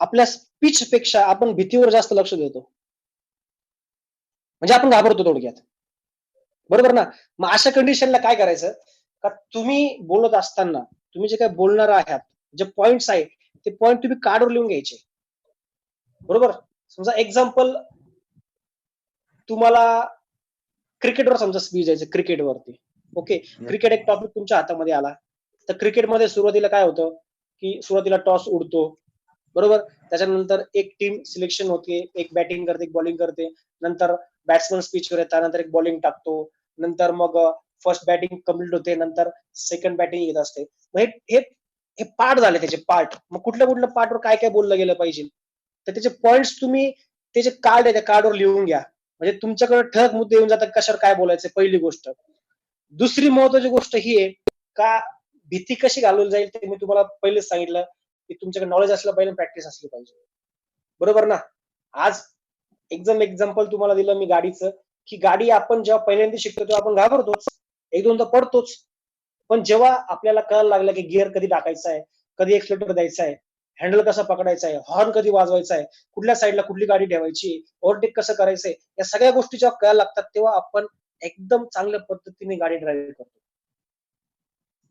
आपल्या स्पीच पेक्षा आपण भीतीवर जास्त लक्ष देतो. म्हणजे आपण घाबरतो थोडक्यात, बरोबर ना. मग अशा कंडिशनला काय करायचं, का तुम्ही बोलत असताना तुम्ही जे काय बोलणार आहात, जे पॉइंट्स आहे ते पॉइंट तुम्ही कार्डवर लिहून घ्यायचे, बरोबर. समजा एक्झाम्पल, तुम्हाला क्रिकेटवर समजा स्पीच द्यायचं, क्रिकेटवरती. ओके, Yes, क्रिकेट एक टॉपिक तुमच्या हातामध्ये आला, तर क्रिकेटमध्ये सुरुवातीला काय होतं की सुरुवातीला टॉस उडतो, बरोबर. त्याच्यानंतर एक टीम सिलेक्शन होते, एक बॅटिंग करते, एक बॉलिंग करते. नंतर बॅट्समन स्पीचवर येतात, नंतर एक बॉलिंग टाकतो. नंतर मग फर्स्ट बॅटिंग कम्प्लीट होते, नंतर सेकंड बॅटिंग येत असते. मग हे हे पार्ट झाले त्याचे पार्ट. मग कुठल्या कुठल्या पार्टवर काय काय बोललं गेलं पाहिजे, तर त्याचे पॉइंट्स तुम्ही, ते जे कार्ड आहे त्या कार्डवर लिहून घ्या. म्हणजे तुमच्याकडे ठळक मुद्दे येऊन जातात कशावर काय बोलायचं, पहिली गोष्ट. दुसरी महत्वाची गोष्ट ही आहे का भीती कशी घालवली जाईल ते मी तुम्हाला पहिलेच सांगितलं की तुमच्याकडे नॉलेज असलं पाहिजे, प्रॅक्टिस असली पाहिजे, बरोबर ना. आज एकदम एक्झाम्पल तुम्हाला दिलं मी गाडीचं, की गाडी आपण जेव्हा पहिल्यांदा शिकतो तेव्हा आपण घाबरतोच, एक दोनदा पडतोच. पण जेव्हा आपल्याला कळायला लागलं की गिअर कधी टाकायचा आहे, कधी एक्सलेटर द्यायचा आहे, हँडल कसा पकडायचा आहे, हॉर्न कधी वाजवायचा आहे, कुठल्या साईडला कुठली गाडी ठेवायची, ओव्हरटेक कसं करायचंय, या सगळ्या गोष्टी जेव्हा कळायला लागतात तेव्हा आपण एकदम चांगल्या पद्धतीने गाडी ड्राईव्ह करतो.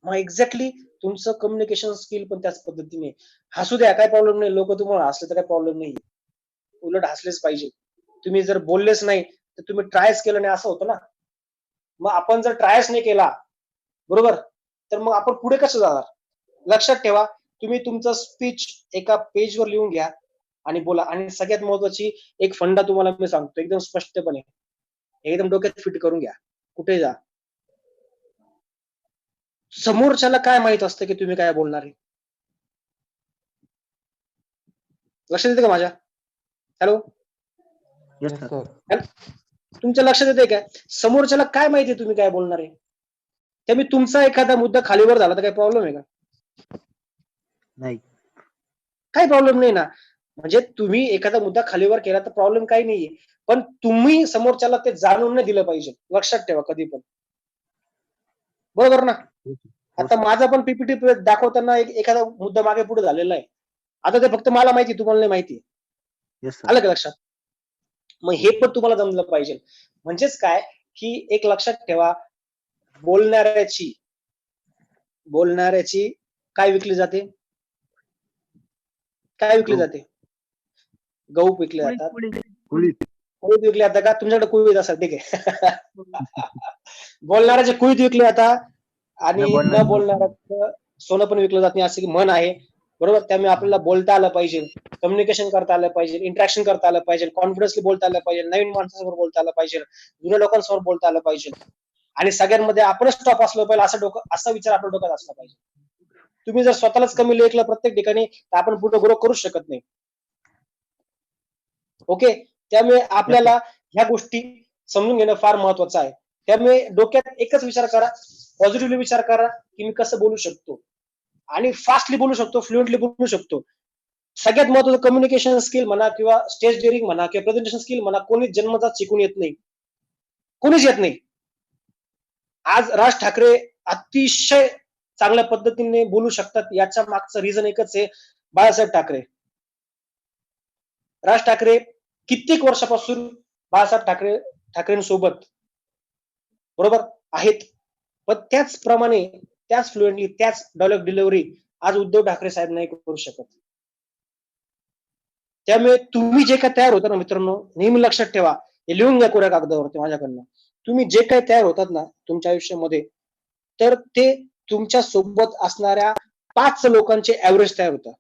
मग एक्झॅक्टली तुमचं कम्युनिकेशन स्किल पण त्याच पद्धतीने. हसू द्या, काय प्रॉब्लेम नाही, लोक तुम्हाला हसले तर काय प्रॉब्लेम नाही, उलट हसलेच पाहिजे. तुम्ही जर बोललेच नाही तर तुम्ही ट्रायच केलं नाही असं होतं ना. मग आपण जर ट्रायच नाही केला, बरोबर, तर मग आपण पुढे कसं जाणार. लक्षात ठेवा, तुम्ही तुमचं स्पीच एका पेजवर लिहून घ्या आणि बोला. आणि सगळ्यात महत्वाची एक फंडा तुम्हाला मी सांगतो एकदम स्पष्टपणे, एकदम डोक्यात फिट करून घ्या. कुठे जा, समोरच्याला काय माहित असतं की तुम्ही काय बोलणार आहे. लक्षात येते का माझ्या? Hello, yes yes sir. Sir. तुमच्या लक्षात येते का समोरच्याला काय माहिती आहे तुम्ही काय बोलणार आहे. त्यामुळे तुमचा एखादा मुद्दा खालीवर झाला तर काही प्रॉब्लेम आहे का? नाही. काही प्रॉब्लेम नाही ना. म्हणजे तुम्ही एखादा मुद्दा खालीवर केला तर प्रॉब्लेम काही नाहीये, पण तुम्ही समोरच्याला ते जाणून नाही दिलं पाहिजे. लक्षात ठेवा कधी पण, बरोबर ना. हो आता सर. माझा पण पीपीटी दाखवताना एखादा मुद्दा मागे पुढे झालेला आहे. आता ते फक्त मला माहिती, तुम्हाला नाही माहिती. Yes sir. आलं का लक्षात? मग हे पण तुम्हाला जमलं पाहिजे. म्हणजेच काय की एक लक्षात ठेवा, बोलणाऱ्याची बोलणाऱ्याची काय विकली जाते, काय विकली गहू. जाते, गहू विकले जातात. कुळीत. कुळीत विकले आता का तुमच्याकडे कुळीत असेल ठीक आहे. बोलणाऱ्याचे कुळीत विकले आता आणि न न बोलणाऱ्याचं बोलणाऱ्याचं सोनं पण विकलं जात नाही अशी म्हण आहे. बरोबर, त्यामुळे आपल्याला बोलता आलं पाहिजे, कम्युनिकेशन करता आलं पाहिजे, इंटरॅक्शन करता आलं पाहिजे, कॉन्फिडन्सली बोलता आलं पाहिजे, नवीन माणसासमोर बोलता आलं पाहिजे, जुन्या लोकांसमोर बोलता आलं पाहिजे आणि सगळ्यांमध्ये आपणच टॉप असलं पाहिजे असं असा विचार आपल्या डोक्यात असला पाहिजे. तुम्ही जर स्वतःलाच कमी लेखलं प्रत्येक ठिकाणी तर आपण पुढे ग्रो करूच शकत नाही. ओके, त्यामुळे आपल्याला ह्या गोष्टी समजून घेणं फार महत्वाचं आहे. त्यामुळे डोक्यात एकच विचार करा, पॉझिटिव्हली विचार करा की मी कसं बोलू शकतो आणि फास्टली बोलू शकतो, फ्लुएंटली बोलू शकतो. सगळ्यात महत्वाचं कम्युनिकेशन स्किल म्हणा किंवा स्टेज डेअरिंग म्हणा किंवा प्रेझेंटेशन स्किल म्हणा, कोणीच जन्मजात शिकून येत नाही, कोणीच येत नाही. आज राज ठाकरे अतिशय चांगल्या पद्धतीने बोलू शकतात, याच्या मागचं रिझन एकच आहे, बाळासाहेब ठाकरे. राज ठाकरे कित्येक वर्षापासून बाळासाहेब ठाकरेंसोबत बरोबर आहेत, पण त्याचप्रमाणे त्याच फ्लुएंटली त्याच डायलॉग डिलिव्हरी आज उद्धव ठाकरे साहेब नाही करू शकत. त्यामुळे तुम्ही जे काय तयार होता ना मित्रांनो, नेहमी लक्षात ठेवा, हे लिहून घ्या कोऱ्या कागदावरती माझ्याकडनं. तुम्ही जे काही तयार होतात ना तुमच्या आयुष्यामध्ये, तर ते तुमच्या सोबत असणाऱ्या 5 लोकांचे ऍव्हरेज तयार होतं.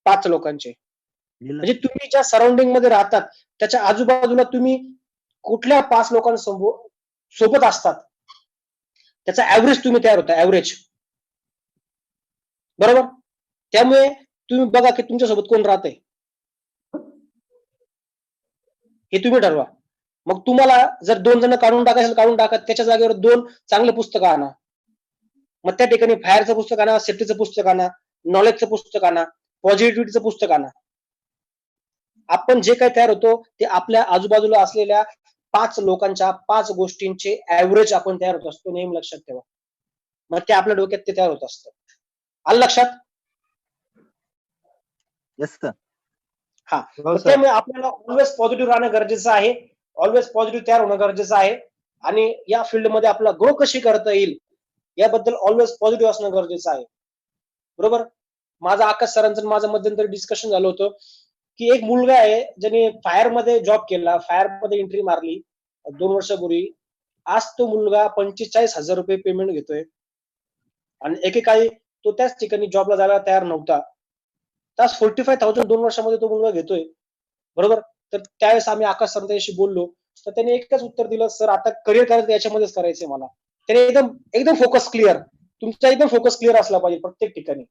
5 लोकांचे म्हणजे तुम्ही ज्या सराउंडिंग मध्ये राहतात त्याच्या आजूबाजूला तुम्ही कुठल्या 5 लोकांसोबत असतात त्याचा ऍव्हरेज तुम्ही तयार होता, ऍव्हरेज. बरोबर, त्यामुळे तुम्ही बघा की तुमच्यासोबत कोण राहतंय हे तुम्ही ठरवा. मग तुम्हाला जर 2 जण काढून टाकायचं काढून टाका, त्याच्या जागेवर 2 चांगले पुस्तकं आणा. मग त्या ठिकाणी फायरचं पुस्तक आणा, सेफ्टीचं पुस्तक आणा, नॉलेजचं पुस्तक आणा, पॉझिटिव्हिटीचं पुस्तक आणा. आपण जे काही तयार होतो ते आपल्या आजूबाजूला असलेल्या 5 लोकांच्या 5 गोष्टींचे ऍव्हरेज आपण तयार होत असतो, नेहमी लक्षात ठेवा. मग ते आपल्या डोक्यात ते तयार होत असतं. आलं लक्षात? Yes sir. हा, त्यामुळे आपल्याला ऑलवेज पॉझिटिव्ह राहणं गरजेचं आहे, ऑलवेज पॉझिटिव्ह तयार होणं गरजेचं आहे आणि या फील्डमध्ये आपला ग्रो कशी करता येईल याबद्दल ऑलवेज पॉझिटिव्ह असणं गरजेचं आहे. बरोबर, माझा आकाश सरांचं माझं मध्यंतरी डिस्कशन झालं होतं की एक मुलगा आहे ज्याने फायर मध्ये जॉब केला, फायर मध्ये एंट्री मारली 2 वर्षापूर्वी. आज तो मुलगा 45,000 रुपये पेमेंट घेतोय आणि एकेकाळी तो त्याच ठिकाणी जॉबला जायला तयार नव्हता. तास 45,000 2 वर्षामध्ये तो मुलगा घेतोय. बरोबर, तर त्यावेळेस आम्ही आकाश सर त्याच्याशी बोललो तर त्याने एकच उत्तर दिलं, सर आता करिअर करायचं याच्यामध्येच करायचंय मला. त्याने एकदम एकदम फोकस क्लिअर, तुमचा एकदम फोकस क्लिअर असला पाहिजे प्रत्येक ठिकाणी.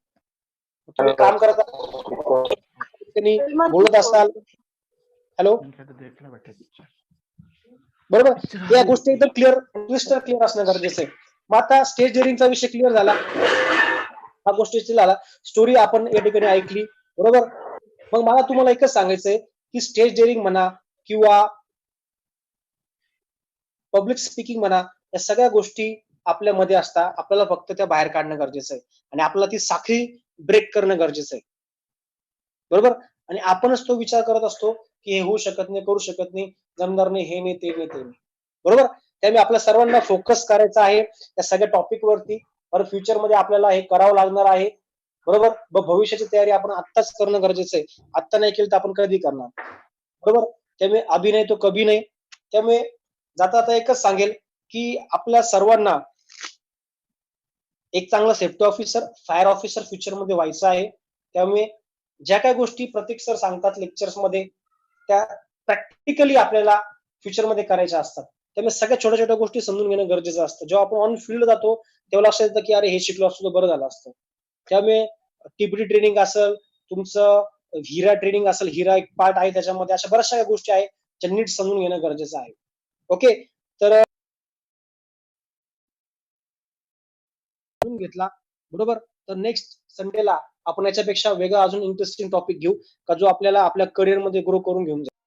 तुम्ही काम करत बोलत असाल, हॅलो, बरोबर, या गोष्टी एकदम क्लिअर क्लिस्टर क्लिअर असणं गरजेचं आहे. मग आता स्टेज डेअरिंगचा विषय क्लिअर झाला, हा गोष्टी झाला, स्टोरी आपण या ठिकाणी ऐकली. बरोबर, मग मला तुम्हाला एकच सांगायचंय की स्टेज डेअरिंग म्हणा किंवा पब्लिक स्पीकिंग म्हणा, या सगळ्या गोष्टी आपल्यामध्ये असतात. आपल्याला फक्त त्या बाहेर काढणं गरजेचं आहे आणि आपल्याला ती साखळी ब्रेक करणं गरजेचं आहे. बरोबर, आणि आपणच तो विचार करत असतो की हे होऊ शकत नाही, करू शकत नाही, जमणार नाही, हे नाही, ते नाही, ते नाही. बरोबर, त्यामुळे आपल्या सर्वांना फोकस करायचा आहे या सगळ्या टॉपिक वरती. और फ्युचर मध्ये आपल्याला हे करावं लागणार आहे. बरोबर, भविष्याची तयारी आपण आत्ताच करणं गरजेचं आहे. आत्ता नाही केलं तर आपण कधी करणार. बरोबर, त्यामुळे अभि नाही तो कभी नाही. त्यामुळे जाता आता एकच सांगेल की आपल्या सर्वांना एक चांगला safety officer, fire officer future मध्ये व्हायचं आहे. त्यामुळे ज्या काही गोष्टी प्रतीक सर सांगतात लेक्चर्स मध्ये त्या प्रॅक्टिकली आपल्याला फ्युचर मध्ये करायच्या असतात. त्यामुळे सगळ्या छोट्या छोट्या गोष्टी समजून घेणं गरजेचं असतं. जेव्हा आपण ऑन फील्ड जातो तेव्हा लक्षात येतं की अरे हे शिकलो असतो तर बरं झालं असतं. त्यामुळे टीपीटी ट्रेनिंग असेल, तुमचं हिरा ट्रेनिंग असेल, हिरा एक पार्ट आहे त्याच्यामध्ये, अशा बऱ्याचशा गोष्टी आहेत ज्या नीट समजून घेणं गरजेचं आहे. ओके, तर घेतला. बरोबर, तर नेक्स्ट संडेला आपण याच्यापेक्षा वेगळा अजून इंटरेस्टिंग टॉपिक घेऊ का जो आपल्याला आपल्या करिअर मध्ये ग्रो करून घेऊन जाईल.